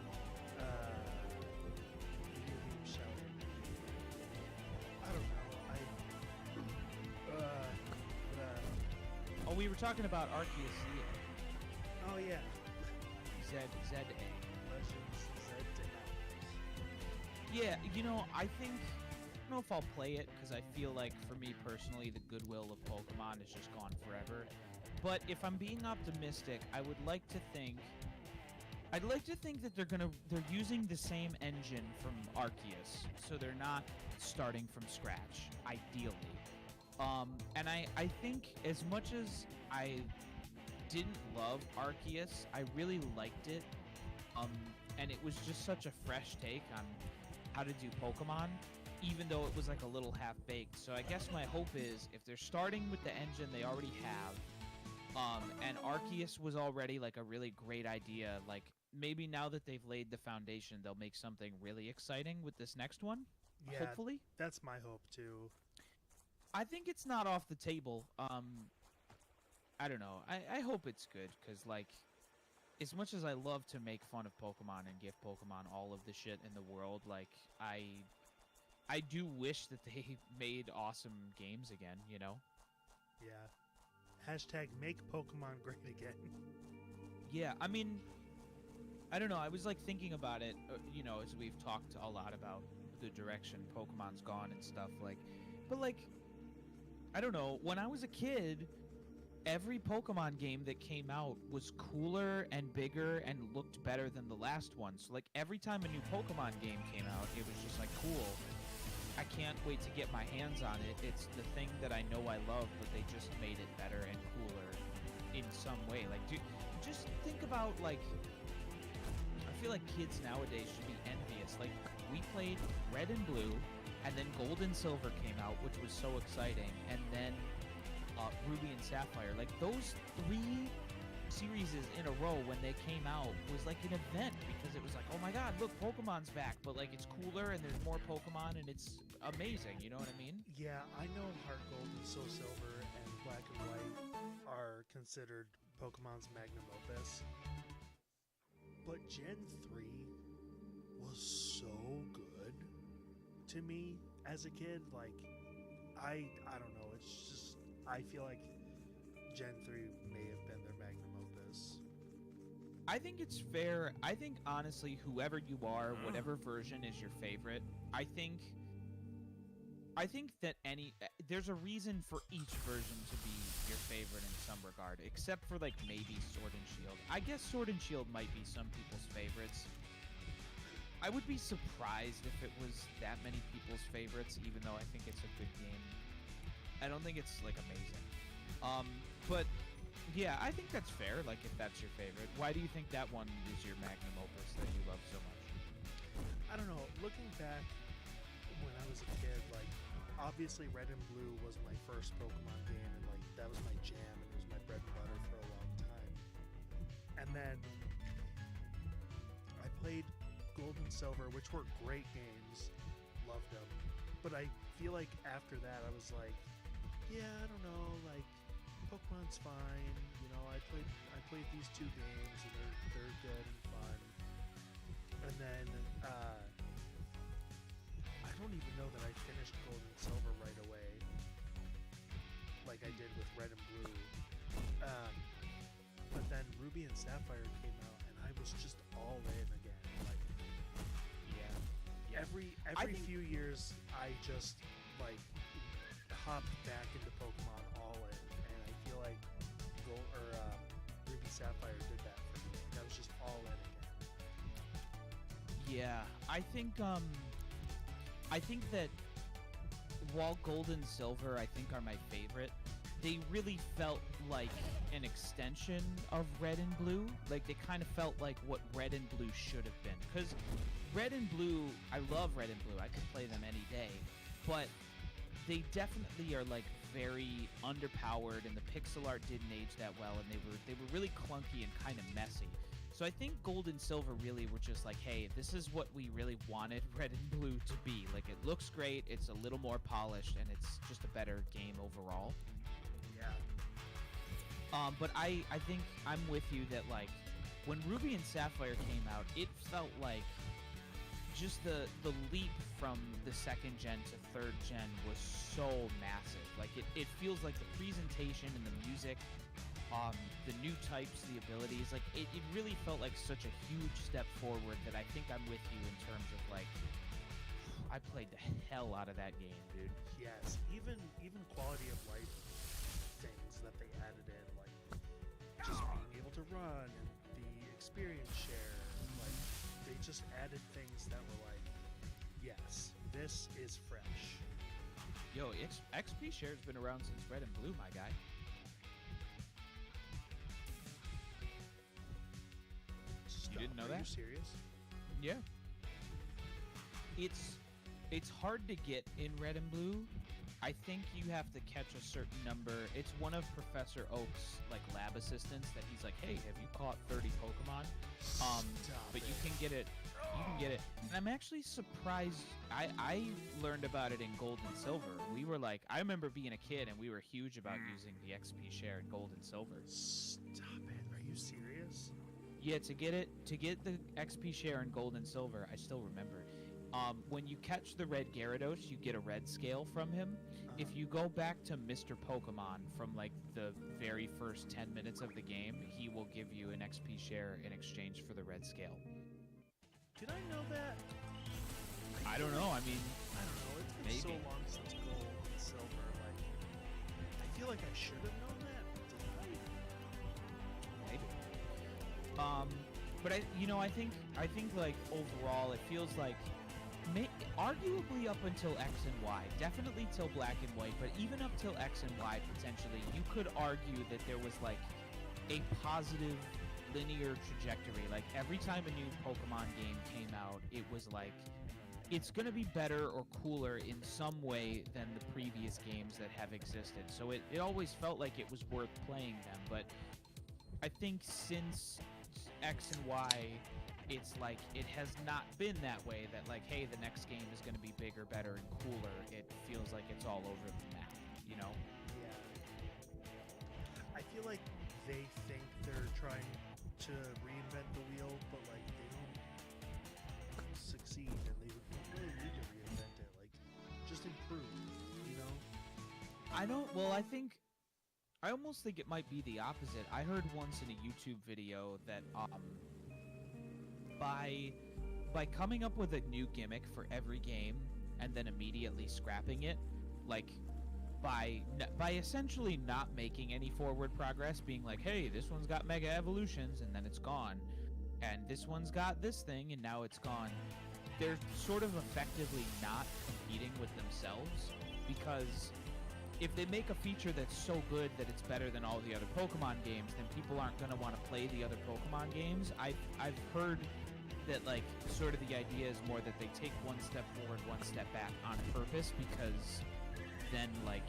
Video game shouting. I don't know. Oh, we were talking about Arceus Oh yeah. ZA. Legends Z. Yeah, you know, I don't know if I'll play it because I feel like for me personally, the goodwill of Pokemon has just gone forever. But if I'm being optimistic, I'd like to think that they're using the same engine from Arceus, so they're not starting from scratch, ideally. And I think as much as I didn't love Arceus, I really liked it. And it was just such a fresh take on how to do Pokemon, even though it was like a little half-baked. So I guess my hope is if they're starting with the engine they already have, and Arceus was already like a really great idea, like maybe now that they've laid the foundation, they'll make something really exciting with this next one. Yeah, Hopefully. that's my hope too. I think it's not off the table. I don't know. I hope it's good, because, like, as much as I love to make fun of Pokemon and give Pokemon all of the shit in the world, like, I do wish that they made awesome games again, you know? Yeah. Hashtag make Pokemon great again. Yeah, I mean, I don't know. I was, like, thinking about it, you know, as we've talked a lot about the direction Pokemon's gone and stuff, like, but, like, I don't know. When I was a kid, every Pokemon game that came out was cooler and bigger and looked better than the last one. So, like, every time a new Pokemon game came out, it was just like, cool. I can't wait to get my hands on it. It's the thing that I know I love, but they just made it better and cooler in some way. Like, dude, just think about, like, I feel like kids nowadays should be envious. Like, we played Red and Blue, and then Gold and Silver came out, which was so exciting, and then Ruby and Sapphire. Like, those three series in a row when they came out was like an event, because it was like, oh my god, look, Pokemon's back, but like it's cooler and there's more Pokemon and it's amazing, you know what I mean? Yeah, I know Heart Gold and Soul Silver and Black and White are considered Pokemon's magnum opus, but Gen 3 was so good to me as a kid. Like, I don't know, it's just, I feel like Gen 3 may have been their magnum opus. I think it's fair. I think, honestly, whoever you are, whatever version is your favorite, I think that there's a reason for each version to be your favorite in some regard, except for, like, maybe Sword and Shield. I guess Sword and Shield might be some people's favorites. I would be surprised if it was that many people's favorites, even though I think it's a good game. I don't think it's, like, amazing. But Yeah, I think that's fair. Like, if that's your favorite, why do you think that one is your magnum opus that you love so much? I don't know. Looking back when I was a kid, like obviously Red and Blue was my first Pokemon game, and like that was my jam, and it was my bread and butter for a long time. And then I played Gold and Silver, which were great games, loved them. But I feel like after that, I was like, yeah, I don't know, like Pokemon's fine. You know, I played these two games, and they're good and fun. And then I don't even know that I finished Gold and Silver right away, like I did with Red and Blue. But then Ruby and Sapphire came out, and I was just all in again. Like Yeah. every think- few years, I just like hopped back into Pokemon all in, and I feel like Ruby Sapphire did that for me. Like, I was just all in again. Yeah, I think that while Gold and Silver I think are my favorite, they really felt like an extension of Red and Blue. Like they kind of felt like what Red and Blue should have been. Because Red and Blue, I love Red and Blue. I could play them any day, but they definitely are like very underpowered, and the pixel art didn't age that well, and they were really clunky and kind of messy. So I think Gold and Silver really were just like, hey, this is what we really wanted Red and Blue to be. Like, it looks great, it's a little more polished, and it's just a better game overall. Yeah. But I think I'm with you that, like, when Ruby and Sapphire came out, it felt like just the leap from the second gen to third gen was so massive. Like, it feels like the presentation and the music, the new types, the abilities, like it really felt like such a huge step forward that I think I'm with you in terms of like, I played the hell out of that game, dude. Yes. Even quality of life things that they added in, like just being able to run and the experience share. Like they just added things that were like, yes, this is fresh. Yo, XP share's been around since Red and Blue, my guy. Stop. didn't know Are that? you serious? Yeah. It's hard to get in Red and Blue. I think you have to catch a certain number. It's one of Professor Oak's like lab assistants that he's like, hey, have you caught 30 Pokemon? Stop But you it. can get it. You can get it. And I'm actually surprised. I learned about it in Gold and Silver. We were like, I remember being a kid and we were huge about using the XP share in Gold and Silver. Stop it. Are you serious? Yeah, to get the XP share in Gold and Silver, I still remember. When you catch the red Gyarados, you get a red scale from him. If you go back to Mr. Pokemon from like the very first 10 minutes of the game, he will give you an XP share in exchange for the red scale. Did I know that? I don't know. I mean, I don't know. It's been so Maybe. long since Gold and Silver. Like, I feel like I should have known that. Did I? maybe. But I think like overall, it feels like arguably up until X and Y, definitely till Black and White, but even up till X and Y potentially, you could argue that there was like a positive linear trajectory. Like every time a new Pokemon game came out, it was like it's going to be better or cooler in some way than the previous games that have existed. So it always felt like it was worth playing them. But I think since X and Y, it's like it has not been that way, that like, hey, the next game is going to be bigger, better, and cooler. It feels like it's all over the map, you know? Yeah. I feel like they think they're trying to reinvent the wheel, but like they don't succeed, and they don't really need to reinvent it. Like, just improve, you know? I almost think it might be the opposite. I heard once in a YouTube video that by coming up with a new gimmick for every game and then immediately scrapping it, like by essentially not making any forward progress, being like, hey, this one's got mega evolutions and then it's gone, and this one's got this thing and now it's gone, they're sort of effectively not competing with themselves, because if they make a feature that's so good that it's better than all the other Pokemon games, then people aren't going to want to play the other Pokemon games. I've heard that, like, sort of the idea is more that they take one step forward, one step back on purpose, because then, like,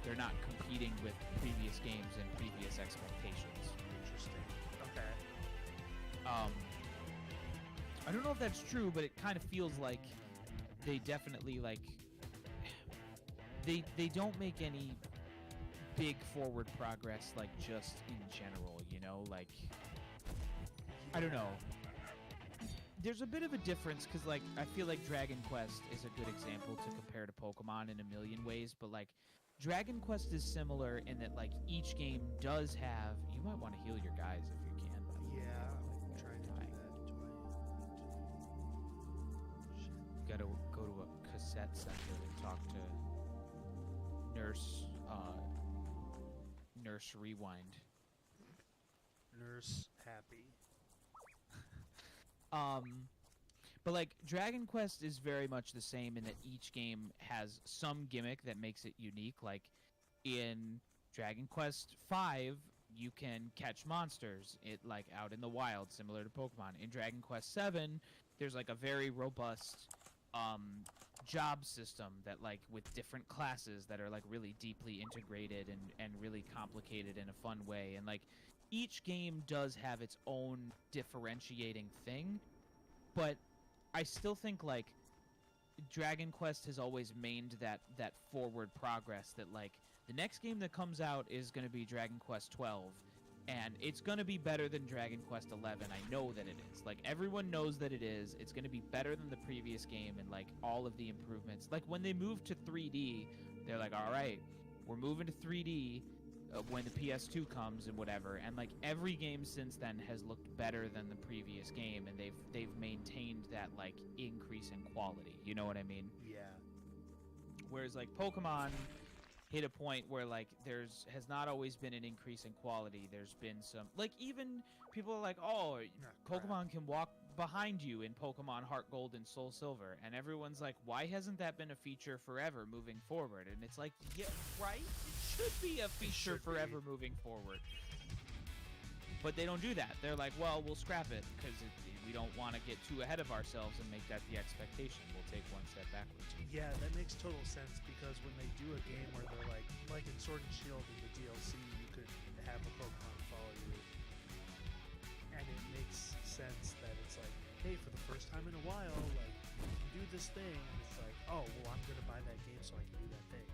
they're not competing with previous games and previous expectations. Interesting. Okay. I don't know if that's true, but it kind of feels like they definitely, like, they don't make any big forward progress, like, just in general, you know? Like, I don't know. There's a bit of a difference, because, like, I feel like Dragon Quest is a good example to compare to Pokemon in a million ways, but, like, Dragon Quest is similar in that, like, each game does have... You might want to heal your guys if you can, by the way. Yeah, I'm Like, trying to they're do dying. that. Shit. You gotta go to a cassette center and talk to Nurse Rewind. Nurse Happy. But like Dragon Quest is very much the same in that each game has some gimmick that makes it unique. Like in Dragon Quest V, you can catch monsters like out in the wild, similar to Pokemon. In Dragon Quest VII, there's like a very robust job system that like with different classes that are like really deeply integrated and really complicated in a fun way. And like each game does have its own differentiating thing, but I still think like Dragon Quest has always maintained that forward progress, that like the next game that comes out is going to be Dragon Quest 12 and it's going to be better than Dragon Quest 11. I know that it is. Like everyone knows that it is. It's going to be better than the previous game and like all of the improvements. Like when they moved to 3D, they're like, "All right, we're moving to 3D when the PS2 comes and whatever." And like every game since then has looked better than the previous game, and they've maintained that like increase in quality. You know what I mean? Yeah. Whereas like Pokemon hit a point where like has not always been an increase in quality. There's been some like even people are like, "Oh, crap. Pokemon can walk behind you in Pokemon Heart Gold and Soul Silver," and everyone's like, "Why hasn't that been a feature forever moving forward?" And it's like, yeah, right? It should be a feature should be. forever moving forward. But they don't do that. They're like, "Well, we'll scrap it because we don't want to get too ahead of ourselves and make that the expectation. We'll take one step backwards." Yeah, that makes total sense because when they do a game where they're like in Sword and Shield in the DLC, you could have a Pokemon follow you, and it makes sense that it's like, hey, for the first time in a while, like you can do this thing, and it's like, oh, well, I'm gonna buy that game so I can do that thing.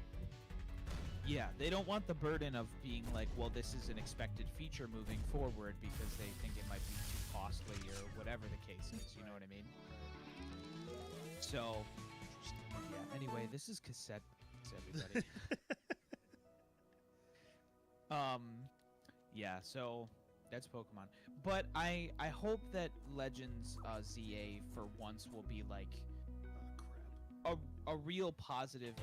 Yeah, they don't want the burden of being like, well, this is an expected feature moving forward because they think it might be too costly or whatever the case is. You know what I mean? So, yeah. Anyway, this is cassette, everybody. Yeah. So that's Pokemon. But I hope that Legends ZA for once will be like Oh, crap. a real positive.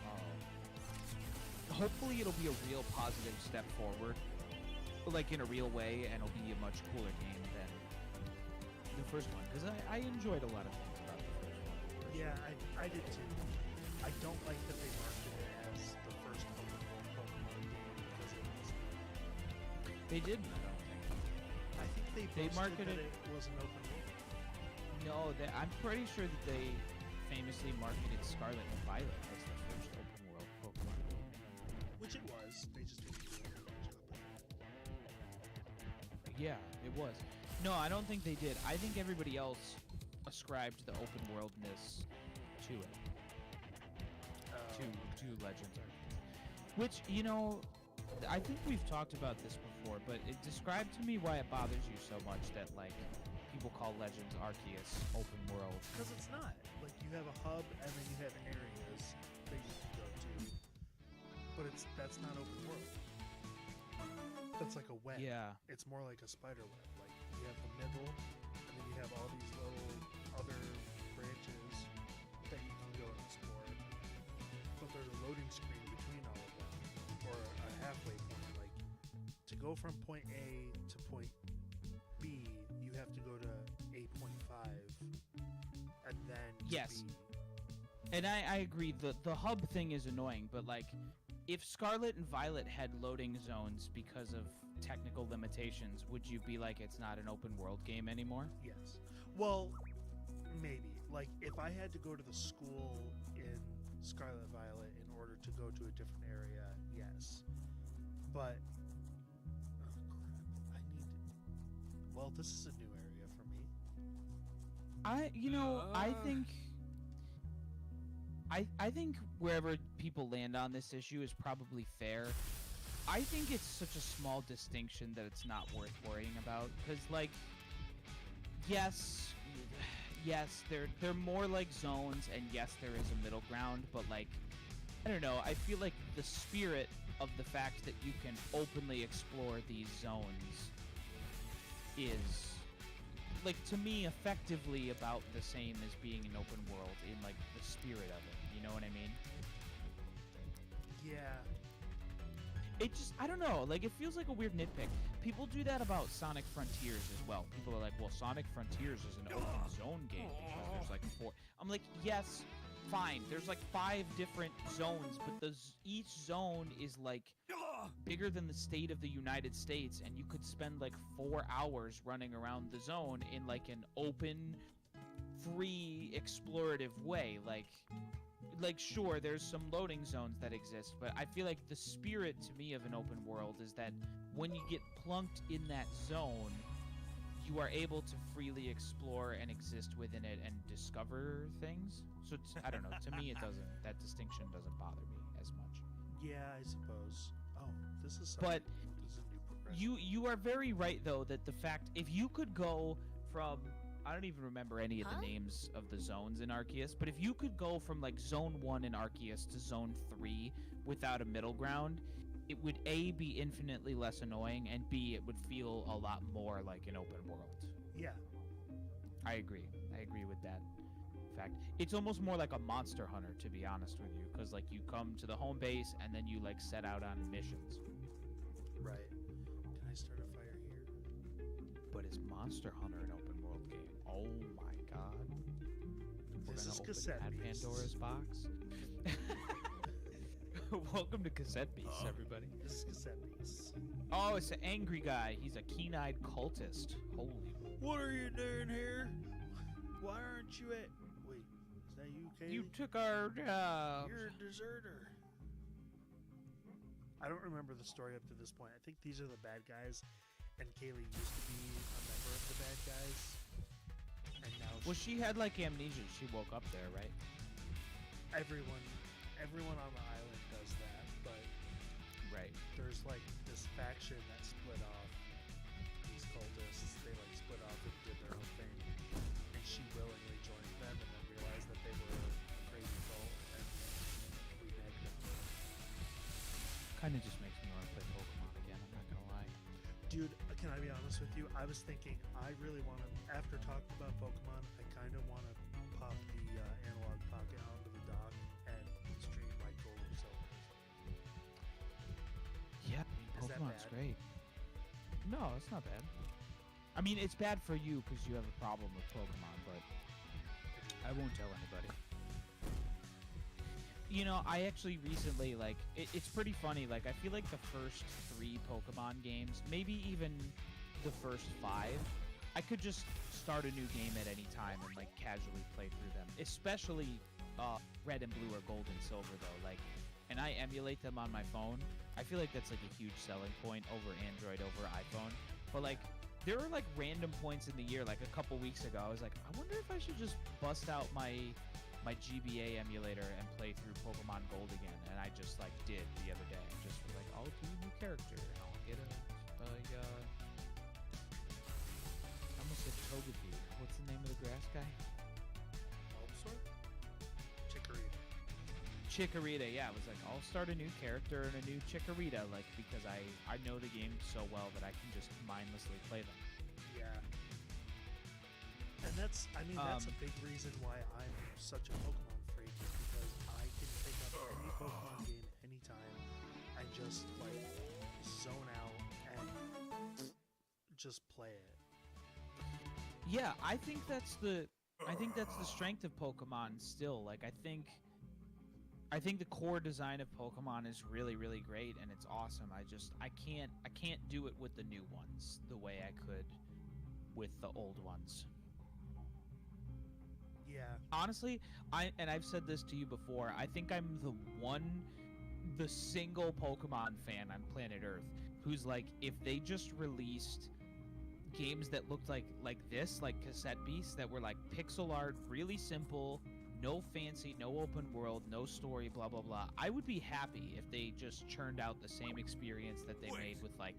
Hopefully it'll be a real positive step forward, like in a real way, and it'll be a much cooler game than the first one, because I enjoyed a lot of things about the first one. Yeah, I did too. I don't like that they marketed it as the first open world Pokemon game because it wasn't. They didn't, I don't think. I think they They boasted marketed- that it was an open world. No, I'm pretty sure that they famously marketed Scarlet and Violet as the first open world Pokemon game. Which it was. They just didn't do a very good job of it. Yeah, it was. No, I don't think they did. I think everybody else ascribed the open worldness to it. To Legends Arceus. Which, you know, I think we've talked about this before, but describe to me why it bothers you so much that, like, people call Legends Arceus open world. Because it's not. Like, you have a hub, and then you have areas that you can go to. But that's not open world. That's like a web. Yeah. It's more like a spider web. Like, you have the middle, and then you have all these little other branches that you can go and explore. But there's a loading screen between all of them, or a halfway point. Like, to go from point A to point B, you have to go to A.5, and then to Yes. B. And I agree, the hub thing is annoying, but, like, if Scarlet and Violet had loading zones because of technical limitations, would you be like it's not an open world game anymore? Yes. Well, maybe. Like, if I had to go to the school in Scarlet Violet in order to go to a different area, yes. But, oh crap, I need. Well, this is a new area for me. I think wherever people land on this issue is probably fair. I think it's such a small distinction that it's not worth worrying about. Because, like, yes, they're more like zones, and yes, there is a middle ground, but, like, I don't know, I feel like the spirit of the fact that you can openly explore these zones is, like, to me, effectively about the same as being an open world in, like, the spirit of it. You know what I mean? Yeah. It just, I don't know, like, it feels like a weird nitpick. People do that about Sonic Frontiers as well. People are like, well, Sonic Frontiers is an open zone game because there's, like, 4. I'm like, yes, fine. There's, like, 5 different zones, but each zone is, like, bigger than the state of the United States, and you could spend, like, 4 hours running around the zone in, like, an open, free, explorative way. Like, sure, there's some loading zones that exist, but I feel like the spirit to me of an open world is that when you get plunked in that zone, you are able to freely explore and exist within it and discover things. So I don't know. To me, that distinction doesn't bother me as much. Yeah, I suppose. Oh, this is But this is a new progression. you are very right though that the fact if you could go from I don't even remember any of the names of the zones in Arceus, but if you could go from like Zone 1 in Arceus to Zone 3 without a middle ground, it would A, be infinitely less annoying, and B, it would feel a lot more like an open world. Yeah. I agree with that fact. It's almost more like a Monster Hunter, to be honest with you, because like you come to the home base and then you like set out on missions. Right. Can I start a fire here? But is Monster Hunter an open world game? Oh my god. We're This gonna is open Cassette that Beasts. Pandora's box. Welcome to Cassette Beasts, everybody. This is Cassette Beasts. Oh, it's an angry guy. He's a keen-eyed cultist. Holy. What are you doing here? Why aren't you at... Wait, is that you, Kaylee? You took our job. You're a deserter. I don't remember the story up to this point. I think these are the bad guys, and Kaylee used to be a member of the bad guys. And now Well, she had like amnesia. She woke up there, right? everyone on the island does that, but Right. there's like this faction that split off. These cultists, they like split off and did their own thing, and she willingly joined them, and then realized that they were a crazy cult, and reneged on it. Kind of just makes me want to play Pokemon again. I'm not gonna lie. Dude, can I be honest with you? I was thinking I really want to. After talking about Pokemon, I kind of want to pop the analog pocket onto the dock and stream like Gold or Silver. Yeah, Is that Pokemon's bad? great. No, it's not bad. I mean, it's bad for you because you have a problem with Pokemon, but I won't tell anybody. You know, I actually recently, like, it's pretty funny. Like, I feel like the first 3 Pokemon games, maybe even the first 5, I could just start a new game at any time and, like, casually play through them. Especially Red and Blue or Gold and Silver, though. Like, and I emulate them on my phone. I feel like that's, like, a huge selling point over Android, over iPhone. But, like, there are, like, random points in the year, like, a couple weeks ago, I was like, I wonder if I should just bust out my GBA emulator and play through Pokemon Gold again, and I just like did the other day. Just was like, I'll do a new character, and I'll get I almost said Togepi. What's the name of the grass guy? Bulbasaur? Chikorita. Chikorita. Yeah, I was like, I'll start a new character and a new Chikorita, like because I know the game so well that I can just mindlessly play them. Yeah. And that's a big reason why I'm such a Pokemon freak, is because I can pick up any Pokemon game anytime and just like zone out and just play it. Yeah, I think that's the strength of Pokemon still. Like I think I think the core design of Pokemon is really, really great, and it's awesome. I can't do it with the new ones the way I could with the old ones. Yeah. Honestly, I've said this to you before. I think I'm the single Pokemon fan on planet Earth who's like, if they just released games that looked like this, like Cassette Beasts, that were like pixel art, really simple, no fancy, no open world, no story, blah blah blah, I would be happy if they just churned out the same experience that they made with like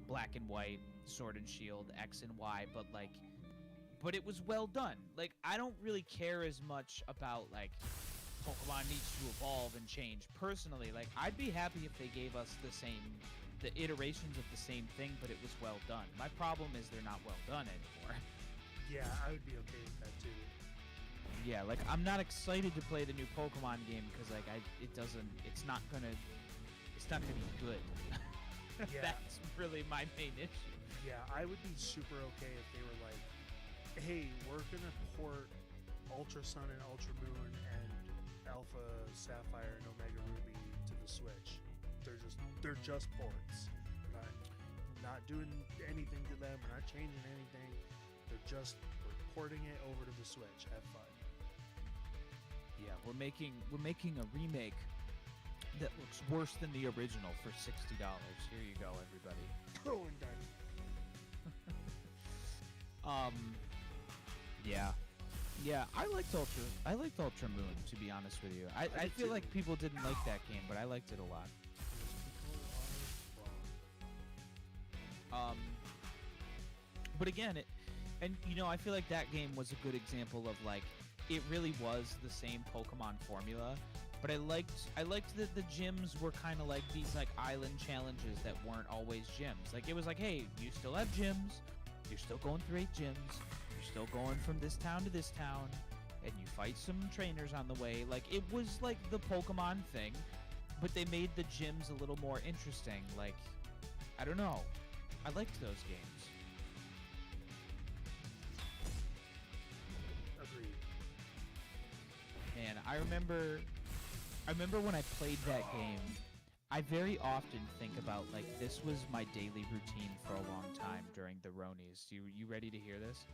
Black and White, Sword and Shield, X and Y, but it was well done. Like, I don't really care as much about like Pokemon needs to evolve and change. Personally, like, I'd be happy if they gave us the iterations of the same thing, but it was well done. My problem is they're not well done anymore. Yeah, I would be okay with that too. Yeah, like, I'm not excited to play the new Pokemon game because like it's not gonna be good. Yeah. That's really my main issue. Yeah, I would be super okay if they were like, hey, we're gonna port Ultra Sun and Ultra Moon and Alpha Sapphire and Omega Ruby to the Switch. They're just ports. We're not doing anything to them. We're not changing anything. We're porting it over to the Switch. Have fun. Yeah, we're making a remake that looks worse than the original for $60. Here you go, everybody. Oh, and done. Yeah, I liked Ultra Moon, to be honest with you. I feel like people didn't like that game, but I liked it a lot. But again, I feel like that game was a good example of like, it really was the same Pokemon formula, but I liked that the gyms were kind of like these like island challenges that weren't always gyms. Like, it was like, hey, you still have gyms, you're still going through 8 gyms, you're still going from this town to this town, and you fight some trainers on the way. Like, it was like the Pokemon thing, but they made the gyms a little more interesting. Like, I don't know, I liked those games. Agreed. And I remember when I played that game, I very often think about, like, this was my daily routine for a long time during the Ronies. You ready to hear this?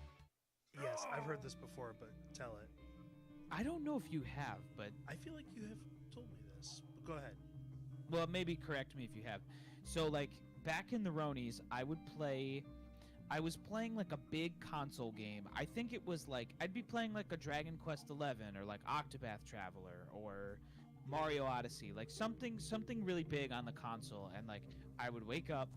Yes, I've heard this before, but tell it. I don't know if you have, but... I feel like you have told me this, but go ahead. Well, maybe correct me if you have. So, like, back in the Ronies, I was playing, like, a big console game. I think it was, like, I'd be playing, like, a Dragon Quest XI, or, like, Octopath Traveler, or Mario Odyssey. Like, something really big on the console. And, like, I would wake up,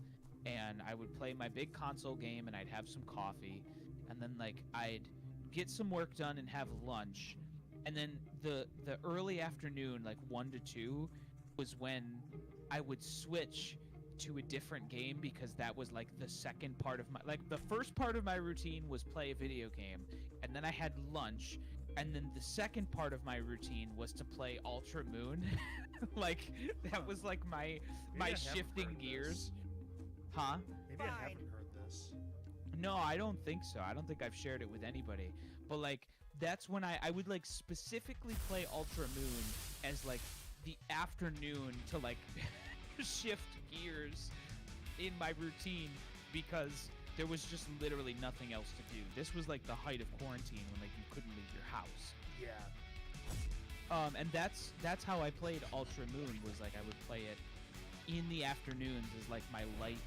and I would play my big console game, and I'd have some coffee. And then, like, I'd get some work done and have lunch. And then the early afternoon, like 1 to 2, was when I would switch to a different game, because that was like the second part of my, like, the first part of my routine was play a video game, and then I had lunch, and then the second part of my routine was to play Ultra Moon. Like, that was like my Maybe I haven't shifting heard gears. this. Huh? Maybe I haven't heard this. No, I don't think so. I don't think I've shared it with anybody. But, like, that's when I would, like, specifically play Ultra Moon as, like, the afternoon to, like, shift gears in my routine, because there was just literally nothing else to do. This was, like, the height of quarantine when, like, you couldn't leave your house. Yeah. And that's how I played Ultra Moon, was, like, I would play it in the afternoons as, like, my light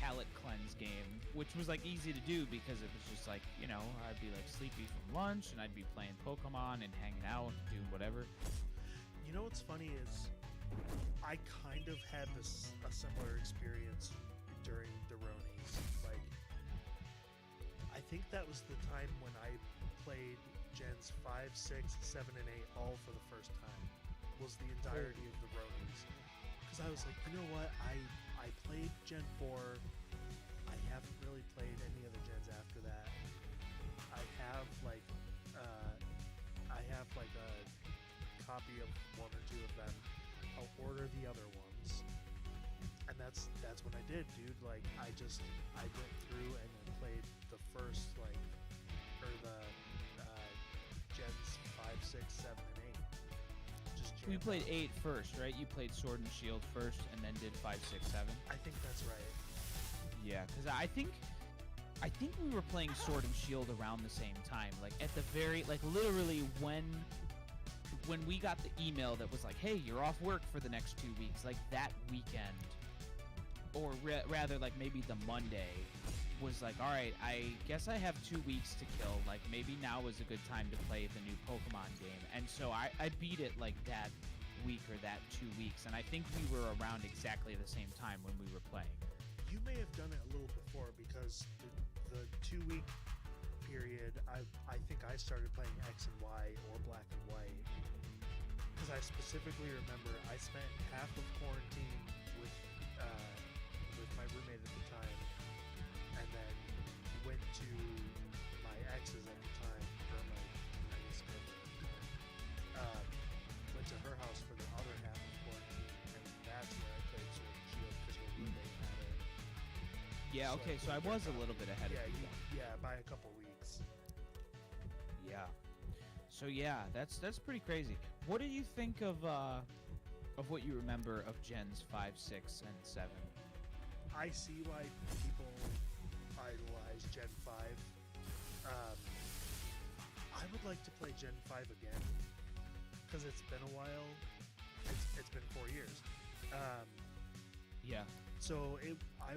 palate cleanse game, which was, like, easy to do because it was just, like, you know, I'd be, like, sleepy from lunch, and I'd be playing Pokemon and hanging out and doing whatever. You know what's funny is I kind of had a similar experience during the Ronies. Like, I think that was the time when I played Gens 5, 6, 7, and 8 all for the first time, was the entirety of the Ronies. Because I was like, you know what, I played Gen 4, I haven't really played any other gens after that. I have like a copy of 1 or 2 of them. I'll order the other ones, and that's what I did, dude. Like, I went through and then played the first, like, or the Gens 5, 6, 7, and 8. just We jammed played out. 8 first, right? You played Sword and Shield first, and then did 5, 6, 7. I think that's right. Yeah, because I think we were playing Sword and Shield around the same time. Like at the very, like literally when we got the email that was like, hey, you're off work for the next 2 weeks, like that weekend, or rather like maybe the Monday, was like, all right, I guess I have 2 weeks to kill. Like maybe now is a good time to play the new Pokemon game. And so I beat it like that week or that 2 weeks, and I think we were around exactly the same time when we were playing. You may have done it a little before because the 2 week period, I think I started playing X and Y or Black and White. Because I specifically remember I spent half of quarantine with my roommate at the time, and then went to my ex's at the time, or my I guess girlfriend at the time. Went to her house for the other half of quarantine, and that's where I played Sword and Shield because her roommate had it. Yeah, So okay, so I we was a got- little bit ahead Yeah, of you. yeah, by a couple weeks. Yeah. So yeah, that's pretty crazy. What do you think of what you remember of Gens 5, 6, and 7? I see why people idolize Gen 5. I would like to play Gen 5 again because it's been a while. It's been 4 years. Yeah. So I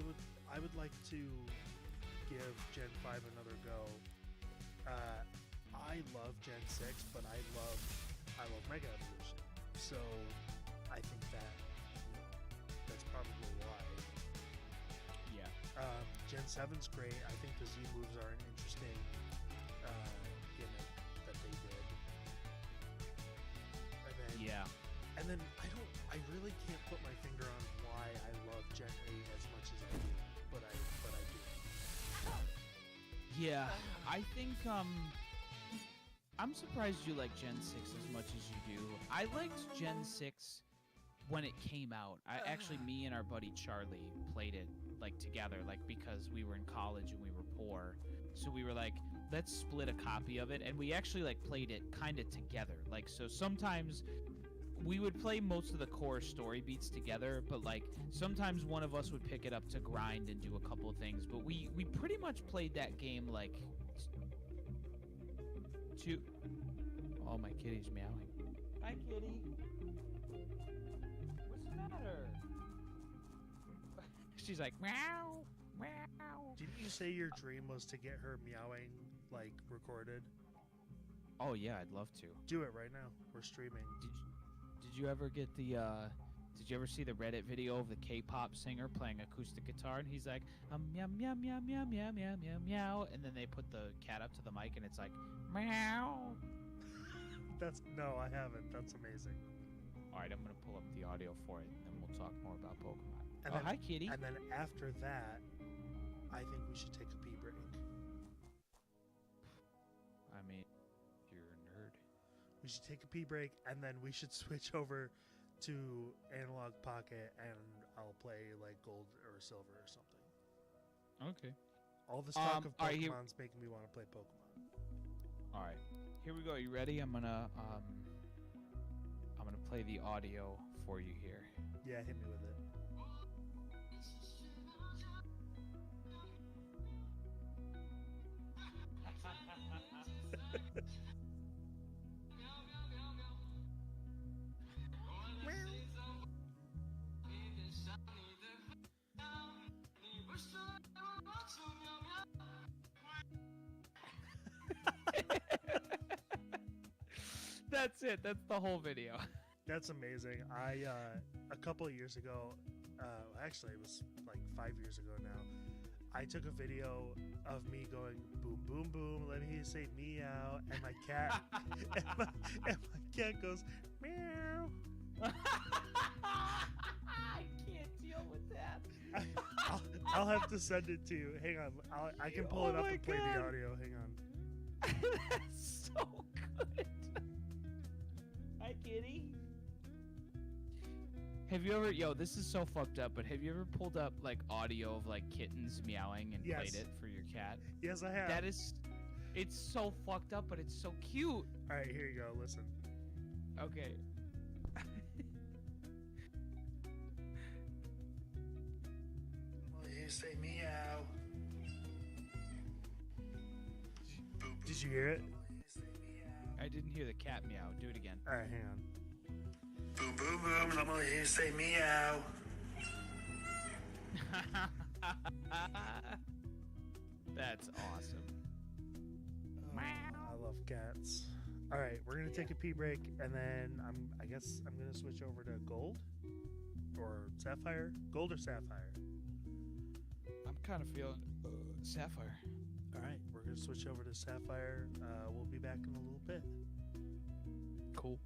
would like to give Gen 5 another go. I love Gen 6, but I love Mega Evolution. So I think that's probably why. Yeah. Gen 7's great. I think the Z moves are an interesting gimmick that they did. And then I really can't put my finger on why I love Gen 8 as much as I do, but I do. Yeah. I think I'm surprised you like Gen 6 as much as you do. I liked Gen 6 when it came out. Me and our buddy Charlie played it like together, like because we were in college and we were poor. So we were like, let's split a copy of it, and we actually like played it kind of together. Like so sometimes we would play most of the core story beats together, but like sometimes one of us would pick it up to grind and do a couple of things. But we pretty much played that game like two. Oh, my kitty's meowing. Hi, kitty. What's the matter? She's like meow, meow. Didn't you say your dream was to get her meowing like recorded? Oh yeah, I'd love to. Do it right now. We're streaming. Did you ever get the did you ever see the Reddit video of the K-pop singer playing acoustic guitar, and he's like meow meow meow meow meow meow meow meow, and then they put the cat up to the mic and it's like meow. No, I haven't. That's amazing. All right, I'm gonna pull up the audio for it, and then we'll talk more about Pokemon. And Oh, then, hi, kitty. And then after that, I think we should take a pee break. I mean, you're a nerd. We should take a pee break, and then we should switch over to Analog Pocket, and I'll play like Gold or Silver or something. Okay. All this talk of all right, here- Pokemon's making me want to play Pokemon. All right, here we go. You ready? I'm gonna play the audio for you here. Yeah, hit me with it. That's it. That's the whole video. That's amazing. I a couple of years ago, actually it was like 5 years ago now, I took a video of me going boom boom boom, let me say meow, and my cat and my cat goes meow. I can't deal with that. I'll have to send it to you. Hang on, I can pull it Oh up my and play God. the audio. Hang on. That's so good. Hi, kitty. Have you ever, this is so fucked up, but have you ever pulled up like audio of like kittens meowing and Yes. played it for your cat? Yes, I have. That is, it's so fucked up, but it's so cute. All right, here you go. Listen. Okay. say meow. Did you hear it? I didn't hear the cat meow. Do it again. All right, hang on. Boom, boom, boom. I'm only here to say meow. That's awesome. I love cats. All right, we're gonna take a pee break, and then I guess I'm gonna switch over to gold or sapphire. Gold or sapphire? I'm kind of feeling sapphire. All right, we're gonna switch over to sapphire. We'll be back in a little bit. Cool.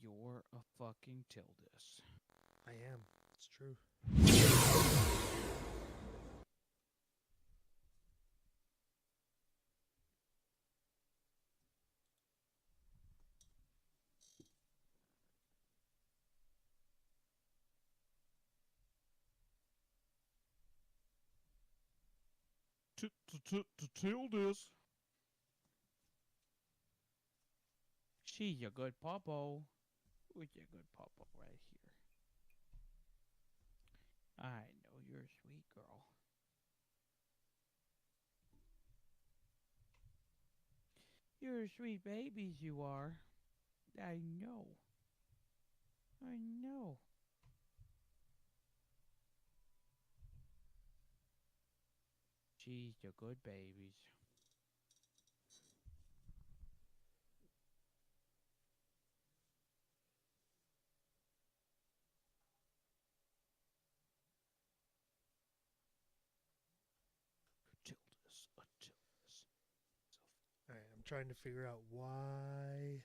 You're a fucking Tildus. I am. It's true. Tildus. She's a good popo. Who's a good popo right here? I know you're a sweet girl. You're a sweet babies, you are. I know. I know. She's a good babies. Tildus, a Tildus. All right, I'm trying to figure out why.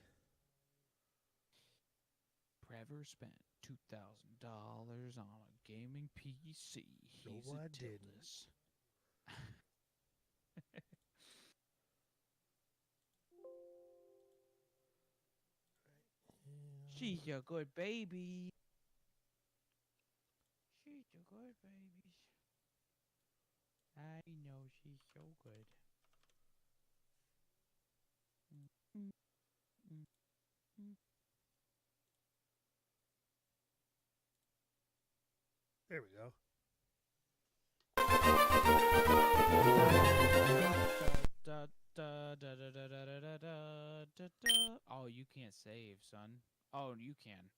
Trevor spent $2,000 on a gaming PC. He's No, a I didn't. Tildus. She's a good baby. She's a good baby. I know she's so good. Mm, mm, mm. There we go. Da, da, da, da, da, da, da, da, da, da. Oh, you can't save, son. Oh, you can.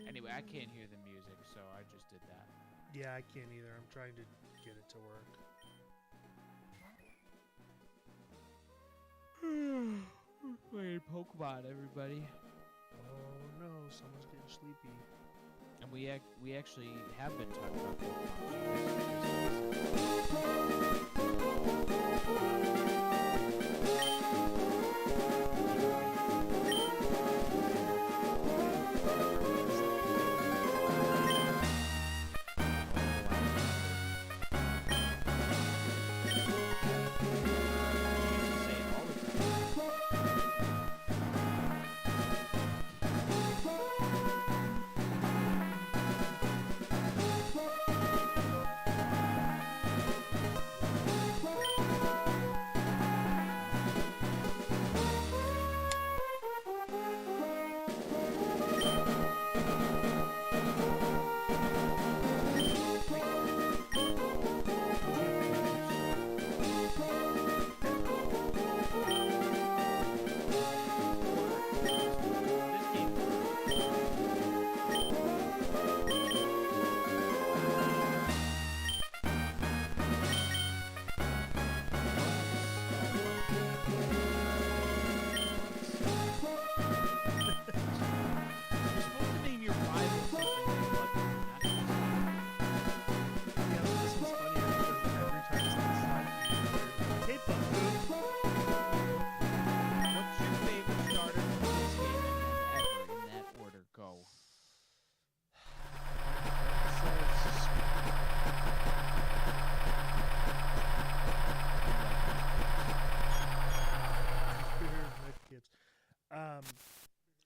Anyway, I can't hear the music, so I just did that. Yeah, I can't either. I'm trying to get it to work. Playing Pokemon, everybody. Oh no, someone's getting sleepy. And we actually have been talking about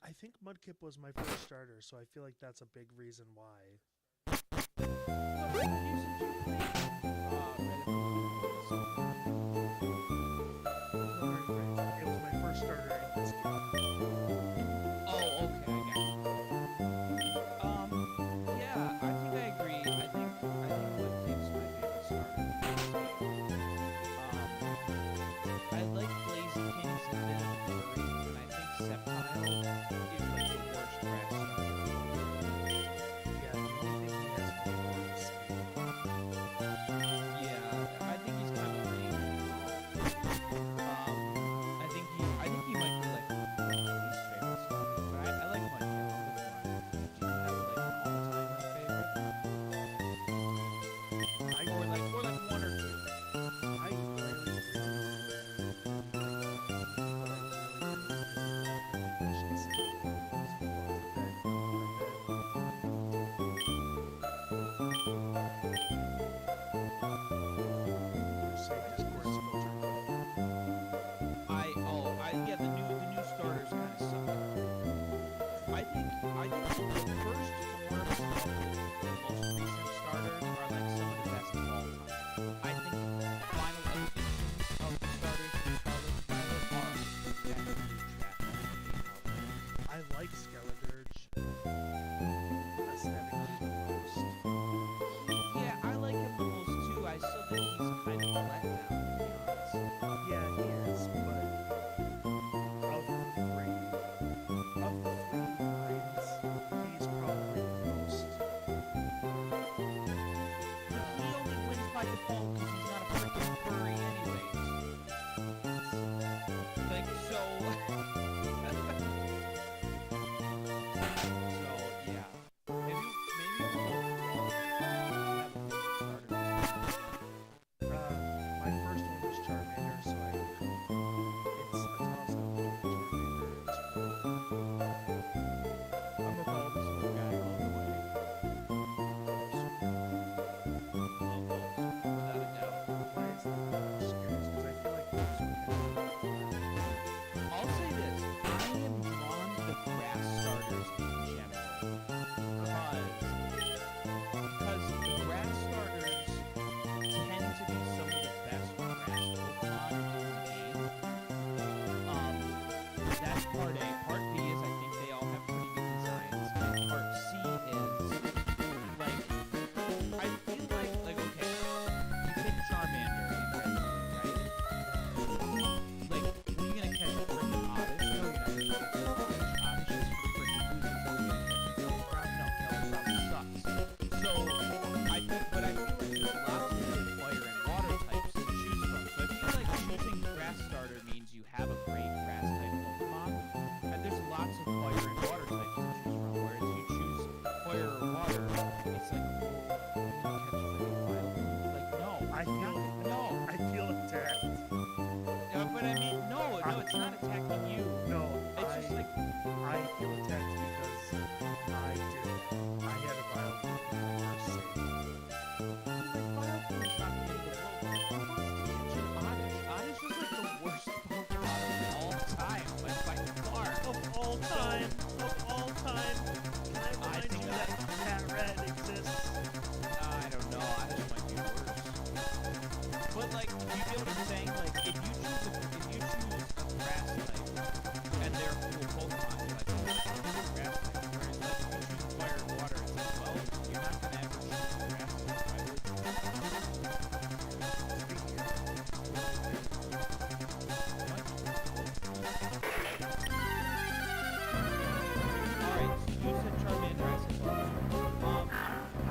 I think Mudkip was my first starter, so I feel like that's a big reason why. It was my first starter in this game. Oh, okay, I got you. Yeah, I think I agree. I think Mudkip's my favorite starter. Well, 'cause he's not a freaking furry anyways. Like, so... so, yeah. Maybe we'll go through My first one was Charmander, so it's a toss-up between Charmander and Squirtle. I'm a Bulbasaur guy all the way. Without a doubt. Why is that? I'm just curious, 'cause I feel like those would I'll say this. I am drawn to the grass starters in general. Because the grass starters tend to be some of the best grass Pokemon in the game. That's part A. Part B is I think they all have pretty good designs. And part C is like I feel like okay, you pick Charmander in Red Moon, right? Like, when are you gonna catch a freaking Oddish? No, you're not gonna catch Oddish. Oddish is freaking losing. So you're gonna catch a Kellogg? No, Kellogg sucks. So I think, but I feel like there's lots of good fire and water types to choose from. So I feel like choosing grass starter means you have a great grass type Pokemon, and there's lots of fire and water types to choose from. Whereas you choose fire or water, it's like, oh, I'm gonna catch a freaking Vileplume. Like, no, I feel no. I feel attacked. But I mean, no, it's not attacking you. No, It's just like, I feel attacked because I did it. I had a Vileplume in the first save. Vileplume's not the end of the world. Who wants to catch an Oddish? Oddish is like the worst Pokemon of all time, like by far. Of all time. Can I remind think you that Cat Red exists? I don't know. Oddish might be worse. But like, you get what I'm saying? Like, if you choose a grass type, and they're cool Pokemon, you're like, oh, it's a grass type. Whereas like, if you choose fire and water, it's like, well, you're not gonna ever choose a grass type. Why would you? Alright, so you said Charmander, I said Bulbasaur. I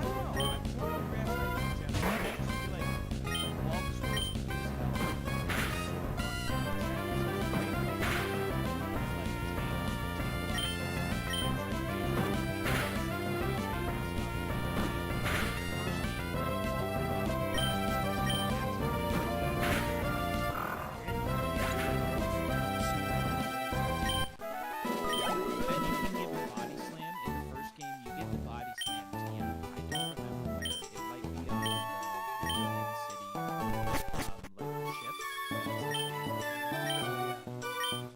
don't know. I'm drawn to grass types in general. I just feel like Bulbasaur is cute as hell. And you can give a body slam. In the first game, you get the body slam TM. I don't remember where. It might be on the Brilliant City, like, ship.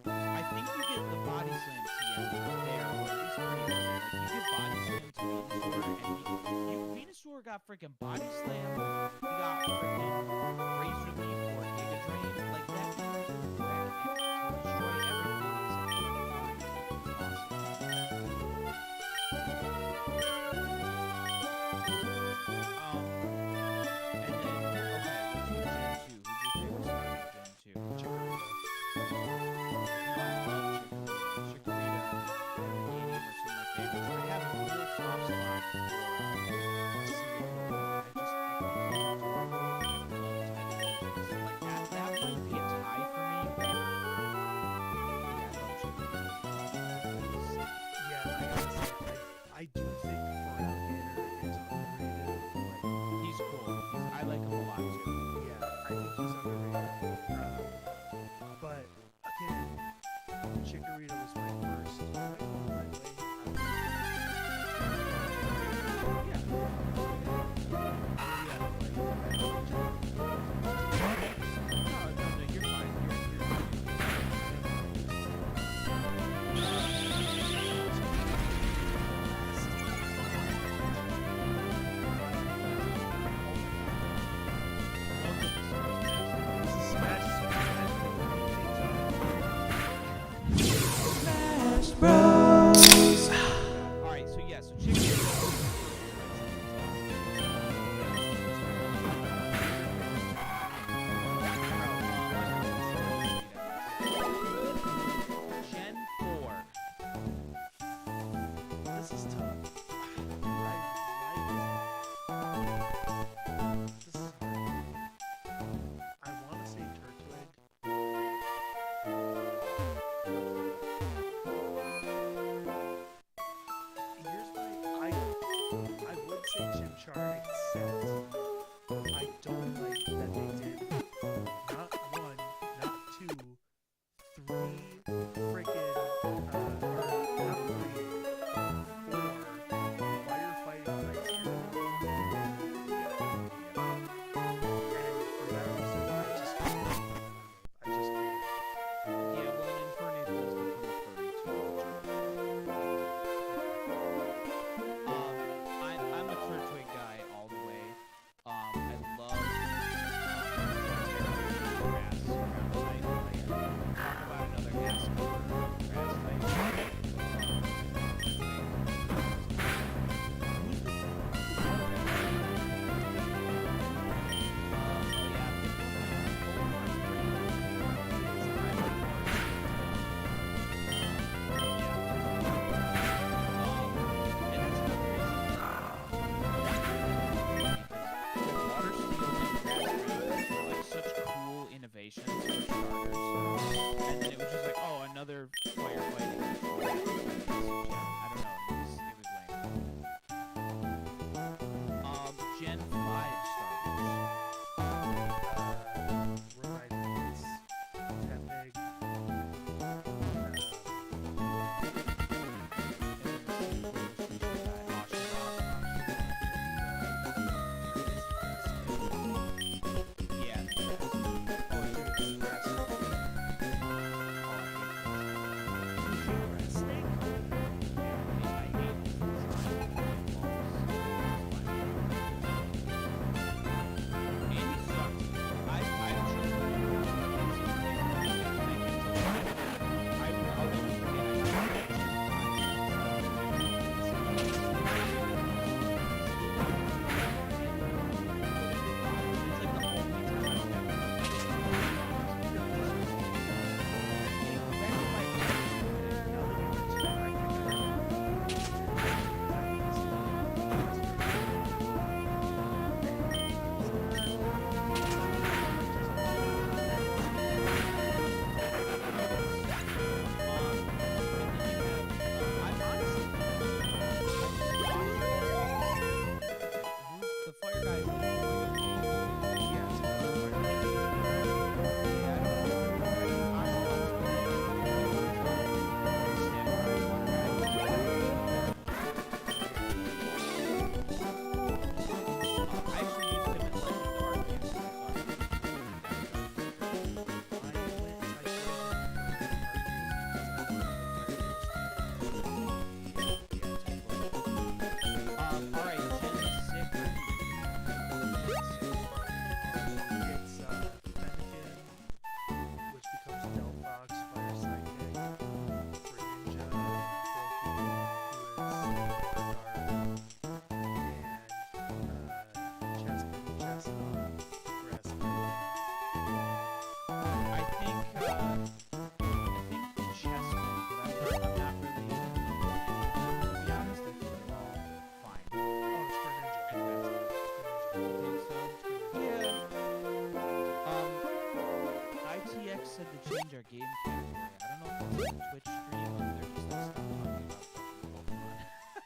I think you get the body slam TM there, or at least pretty early. Like, you give body slam to Venusaur, and Venusaur got freaking body slam. He got freaking Razor Leaf or Giga Drain. Like, that dude could wreck and destroy everything except for the body. It's awesome. And then, okay, let's do Gen 2. Who's your favorite starter in Gen 2? I love Chikorita. And Medium are some of my favorites. I have a real soft spot for Cyndaquil. That might be a tie for me, but yeah, I love Chikorita. Yeah, I gotta say, I do think Feraligatr is underrated. Like, He's cool. I like him a lot too. yeah, I think he's underrated. But again, Chikorita was my first. No, you're fine. You're Smash.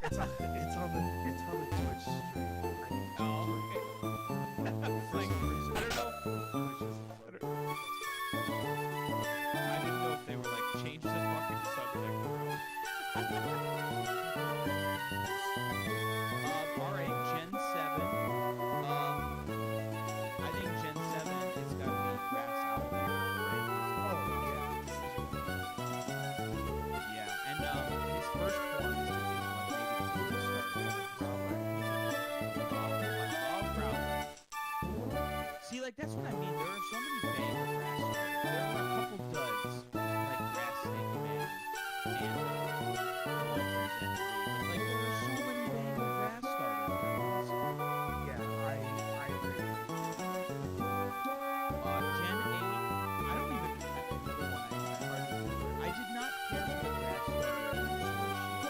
It's on the Twitch stream. I need to Oh, change it. okay. It's For like, some reason, I don't know. Twitch isn't letting me post I didn't know if they were like change the fucking subject, bro. Alright, Gen 7. I think Gen 7 it's gotta be grass out there, right? Oh Yeah, and his first form is what maybe the coolest starter ever. I love Growlithe. See, like that's what I mean. There are so many banger grass starters. There were a couple duds, like Grass Snake Man and the one from Gen 3. But like there were so many banger grass starters. Guys. yeah. I agree. Gen 8, I don't even remember the one I hardly remember. I did not care for the grass starter in Sword Shield.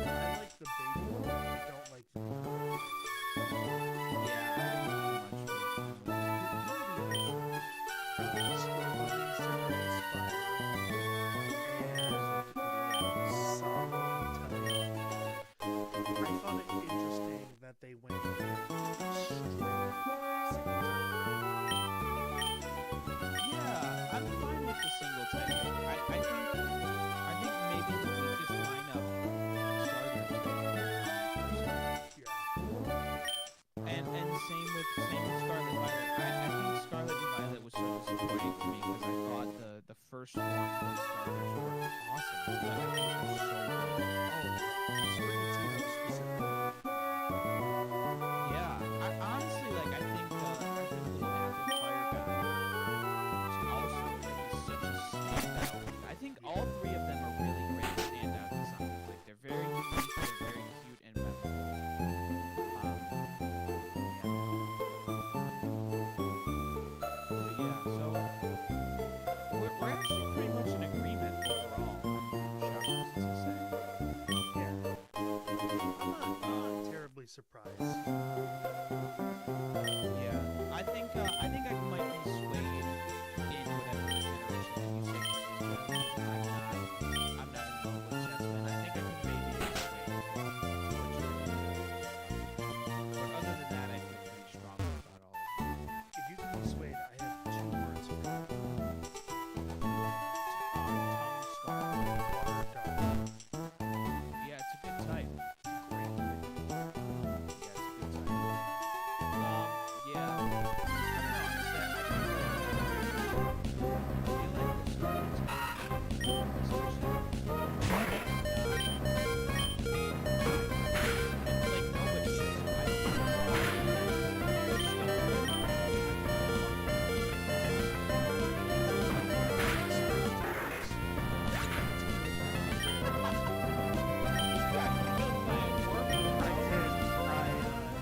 I like the baby one. I don't like the big one. Yeah, I didn't do much for the Square Bunny, Samurai Spider, and Salmon Tail. I found it interesting that they went with straight Yeah, I'm fine with the single type. I think maybe the weakest lineup starters yeah. and same with Scarlet Violet. I think Scarlet and Violet was so disappointing for me because I thought the first form of those starters were awesome. I think they're so good. Oh, Sprigatito specifically. Yeah, I honestly like. I think Little Apple Fire guy is also like such a standout. I think all three of them are really great standout designs. Like they're very unique, they're very cute and memorable. So we're actually pretty much in agreement overall. I'm shocked to say. Yeah. I'm not terribly surprised. Yeah, I think I might be swayed in whatever generation that you say you is, but I'm not in love with Chessman. I think I could maybe be swayed but other than that, I feel pretty strongly about all of them. If you can be swayed, I have two words for you. Tongue Star. Water Dart. Yeah, it's a good type. Great. Yeah, it's a good type. Yeah. I don't know. Honestly, I feel like the starters, especially like nobody should.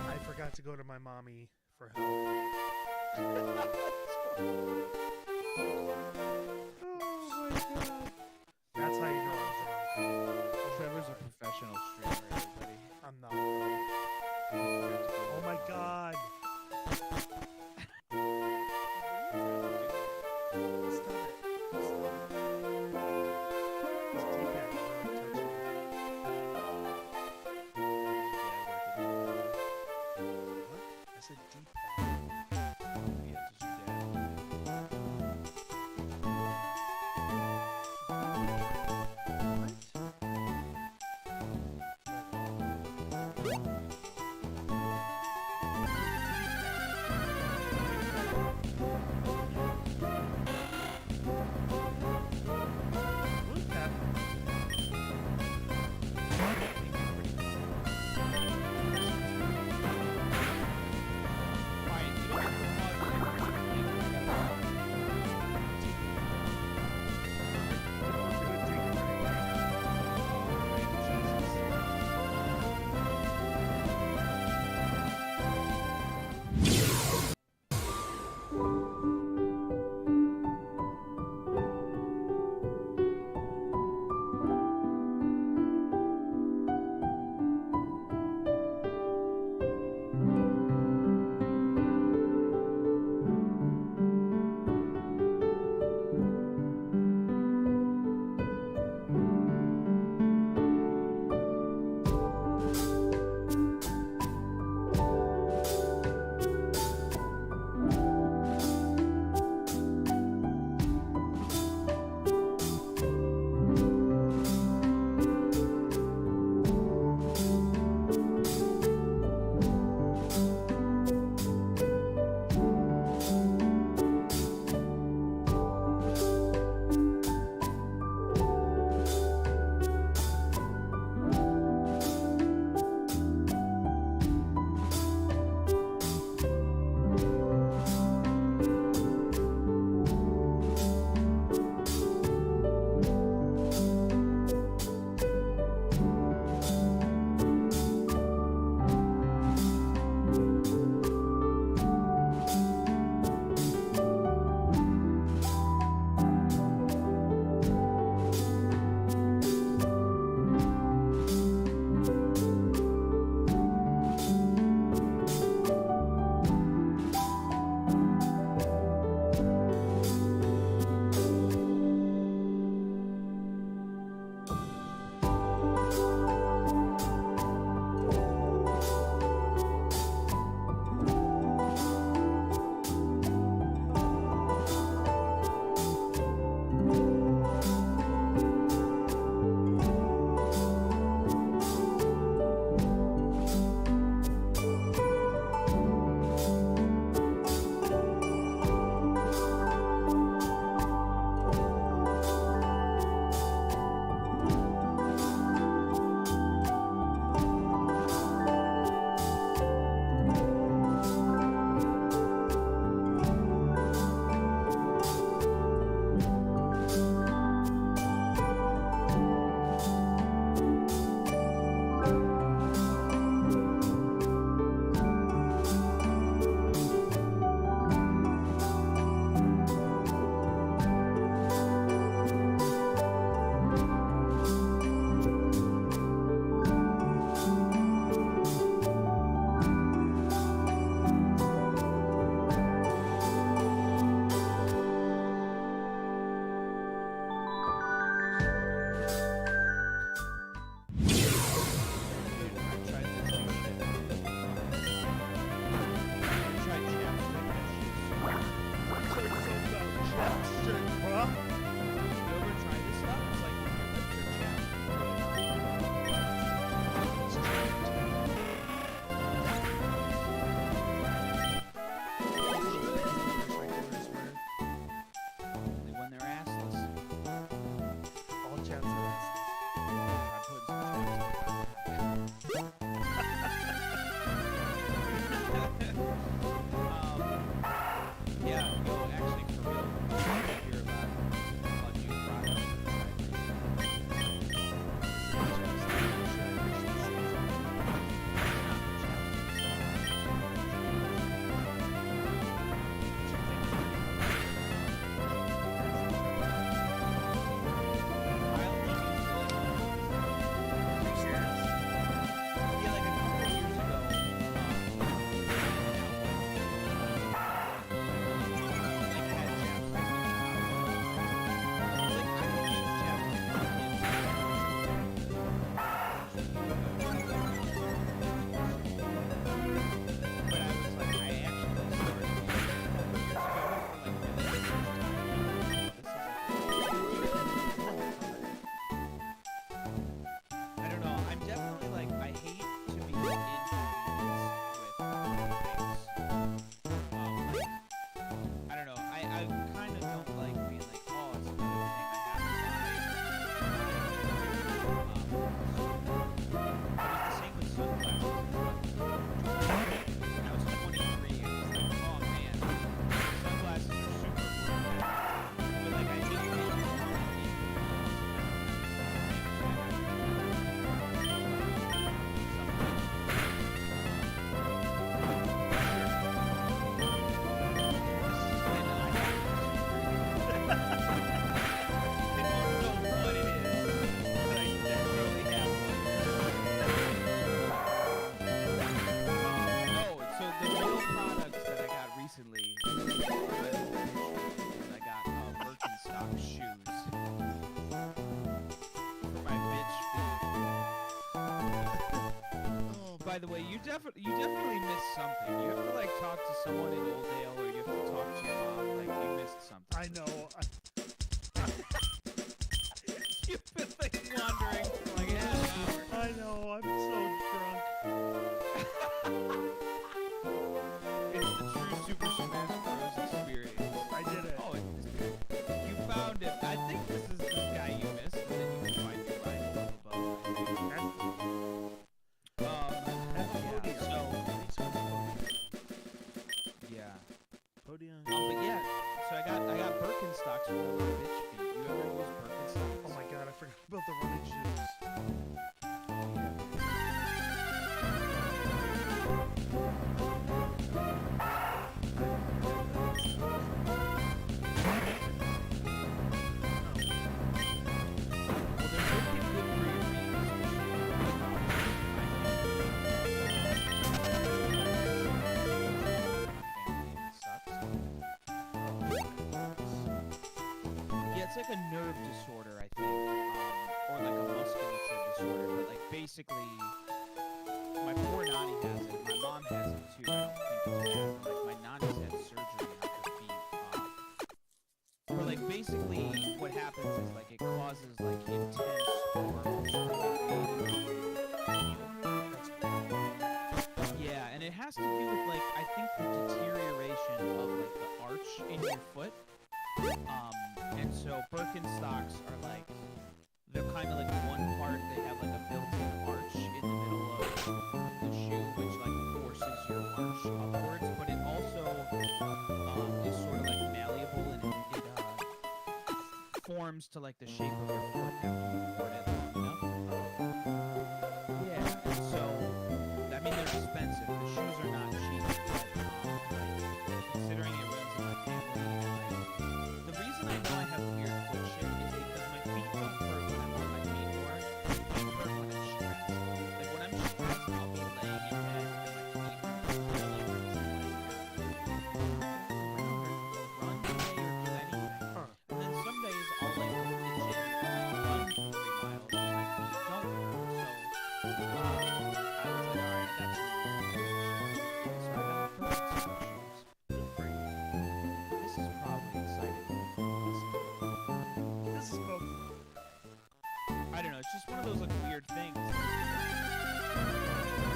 I forgot to go to my mommy for help. Oh my god. That's how you know I'm drunk. Trevor's a professional streamer, everybody. I'm not. Oh my god. Stop it. Stop it. This D-pad is really touching me. What? I said D-pad. by the way, you definitely missed something. You have to like talk to someone in Oldale, or you have to talk to your mom. Like you missed something. I know. You've been like wandering for like half an hour. I know. I'm so drunk. It's the true Super Smash Bros. Experience. I did it. Oh, you found it. I think this is the guy you missed, and then you can find your rival above. Podium. So but yeah. So I got Birkenstocks for little bitch feet. You ever use Birkenstocks? Oh my god, I forgot about the running shoes. It's like a nerve disorder, I think, or like a musculature disorder. But like basically, my poor Nani has it. My mom has it too. I don't think it's bad. But, like my Nani's had surgery on her feet. But like basically, what happens is like it causes like intense yeah, and it has to do with like I think the deterioration of like the arch in your foot. And so Birkenstocks are like, they're kind of like one part, they have like a built-in arch in the middle of the shoe, which like forces your arch upwards, but it also is sort of like malleable and it forms to like the shape of your foot after you board it long enough. Yeah, and so, I mean they're expensive, the shoes are not cheap, but considering it runs in my family, the reason I know I have weird foot shit is because my feet don't hurt when I'm on my feet more. They hurt when I'm stressed. Like when I'm stressed, I'll be laying in bed and my feet hurt. Run today or do anything. And then some days I'll like go to the gym and run 3 miles and my feet don't hurt. So I was like, alright, that's some weird shit. So I got Birkenstock shoes. This is probably exciting. This is about I don't know, it's just one of those like weird things. You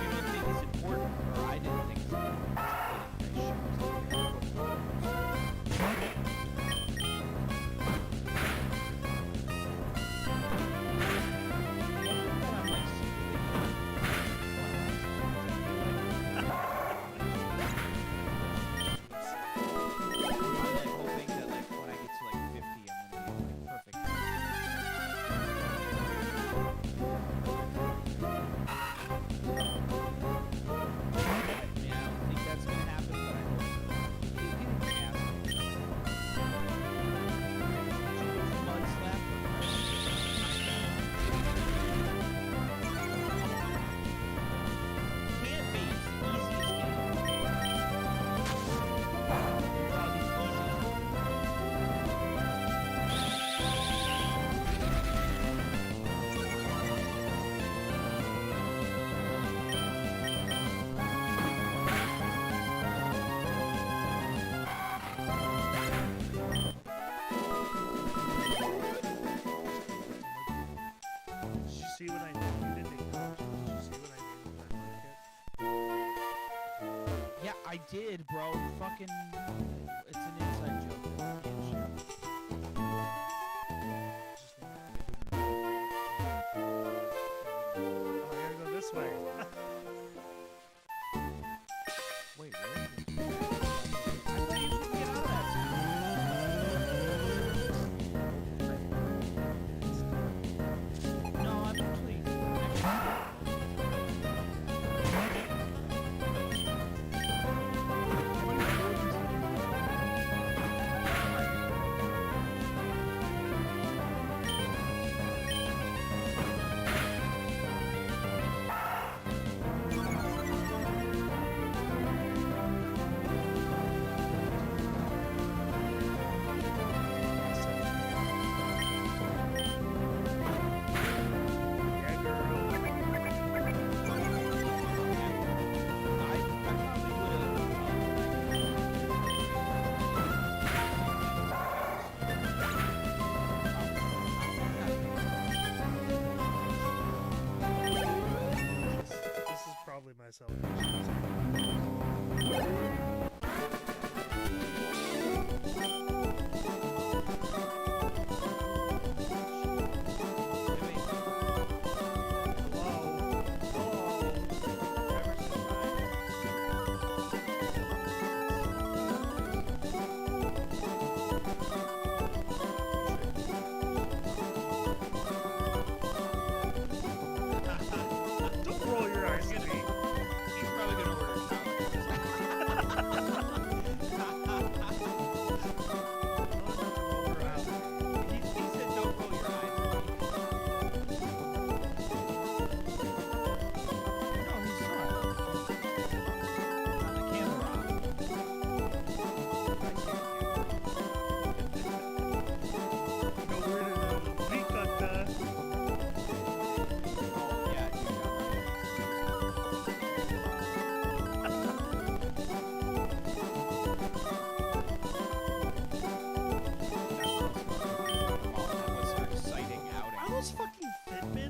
don't think it's important, or I didn't think it's important. Hoping that like when I get to like 50, I'm gonna be like perfect. I did, bro. Fucking, it's an inside joke. That we can't share. Oh, I gotta go this way. Wait, really? I thought you could get out of that. No, I'm actually.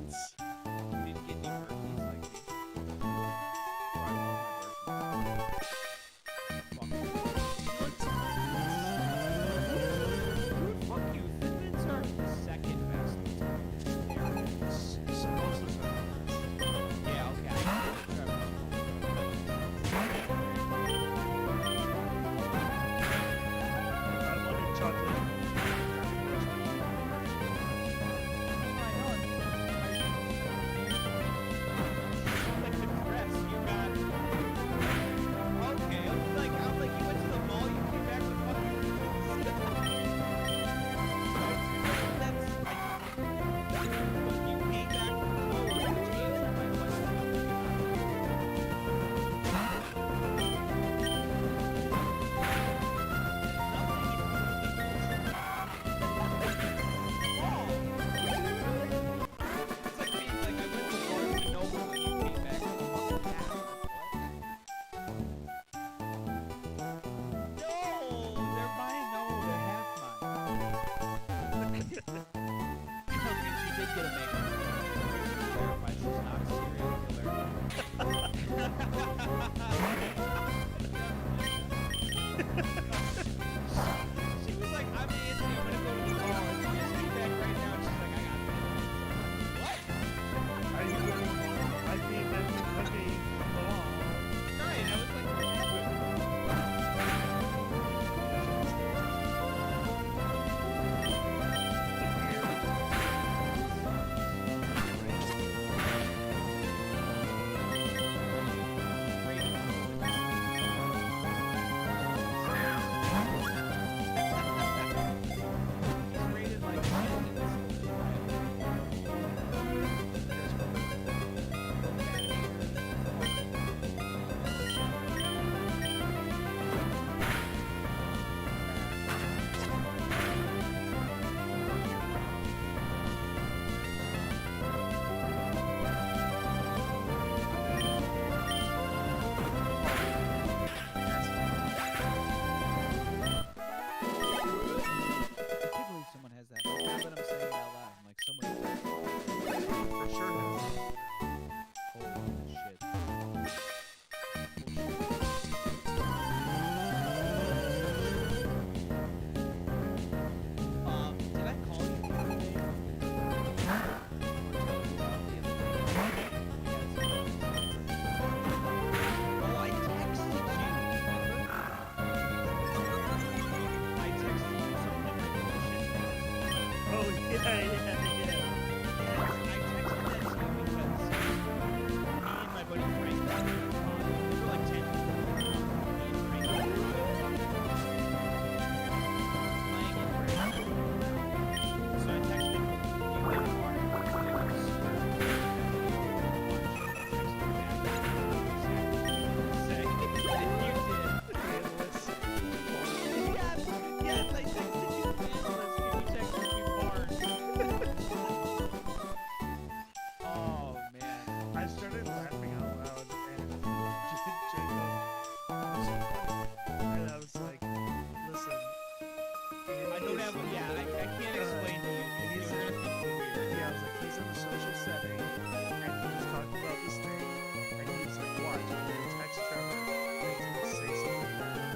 Nice. You didn't get any burpees like me. Oh, I love my burpees. Fuck you. Fitbits are the second best. Most of the time. Yeah, okay. I wanted chocolate. Like the dress you got. Okay, I'm like you went to the mall, you came back with fucking. That's you came back with clothes to answer my question. It's like being like I went to Barnes and Noble and you came back with a fucking hat. What? No, they're mine. No, they're half mine. Okay, she did get a makeup. Clarify she's not a serial killer. She was like, I'm Nancy, I'm gonna go to the mall. And she just came back right now and she's like, I got it. What? I mean, that's okay. Right, I was like, he's rated like I can't believe someone has that. Now that I'm saying it out loud, I'm like, someone has that. For sure. Holy shit. Did I call you the other day? Oh, I texted you. I texted you something like bullshit things. Oh, yeah. Yes, I texted that to you because me and my buddy Frank we were like 10 people. Me and Frank were playing in Brazil. So I texted him, you in the car? Yes, I texted you panelist. Can you text me bars? Oh man. I started laughing out loud, and Jacob was so funny. And I was like, listen. I don't have. Yeah, I can't explain to you. You're gonna think we're weird. Yeah, I was like, he's in a social setting, and he was talking about this thing, and he was like, watch, I'm gonna text Trevor, and he's gonna say something that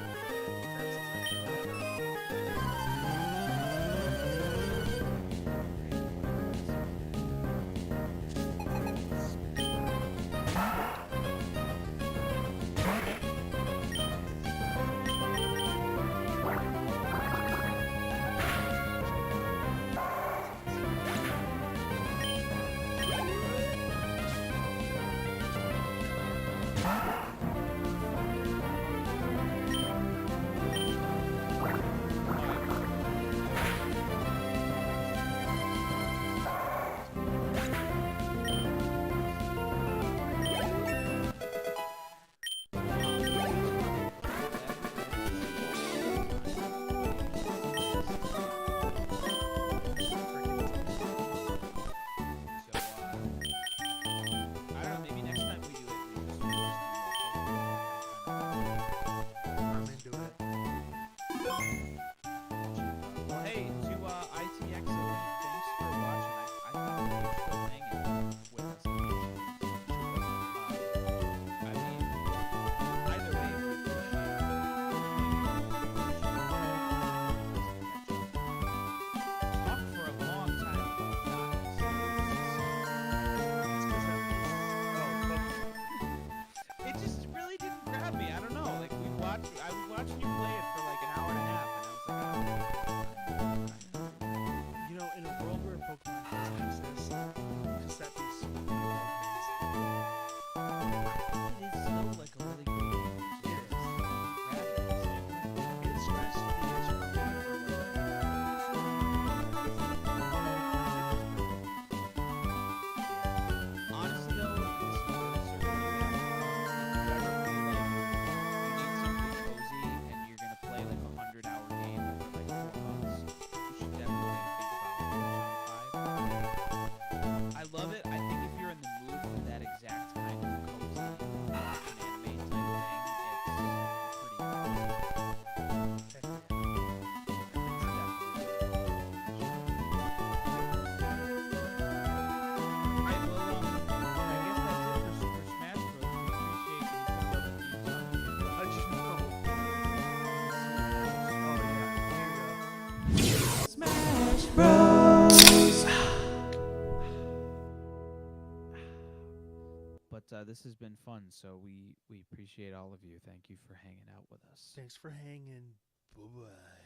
But this has been fun, so we appreciate all of you. Thank you for hanging out with us. Thanks for hanging. Bye bye.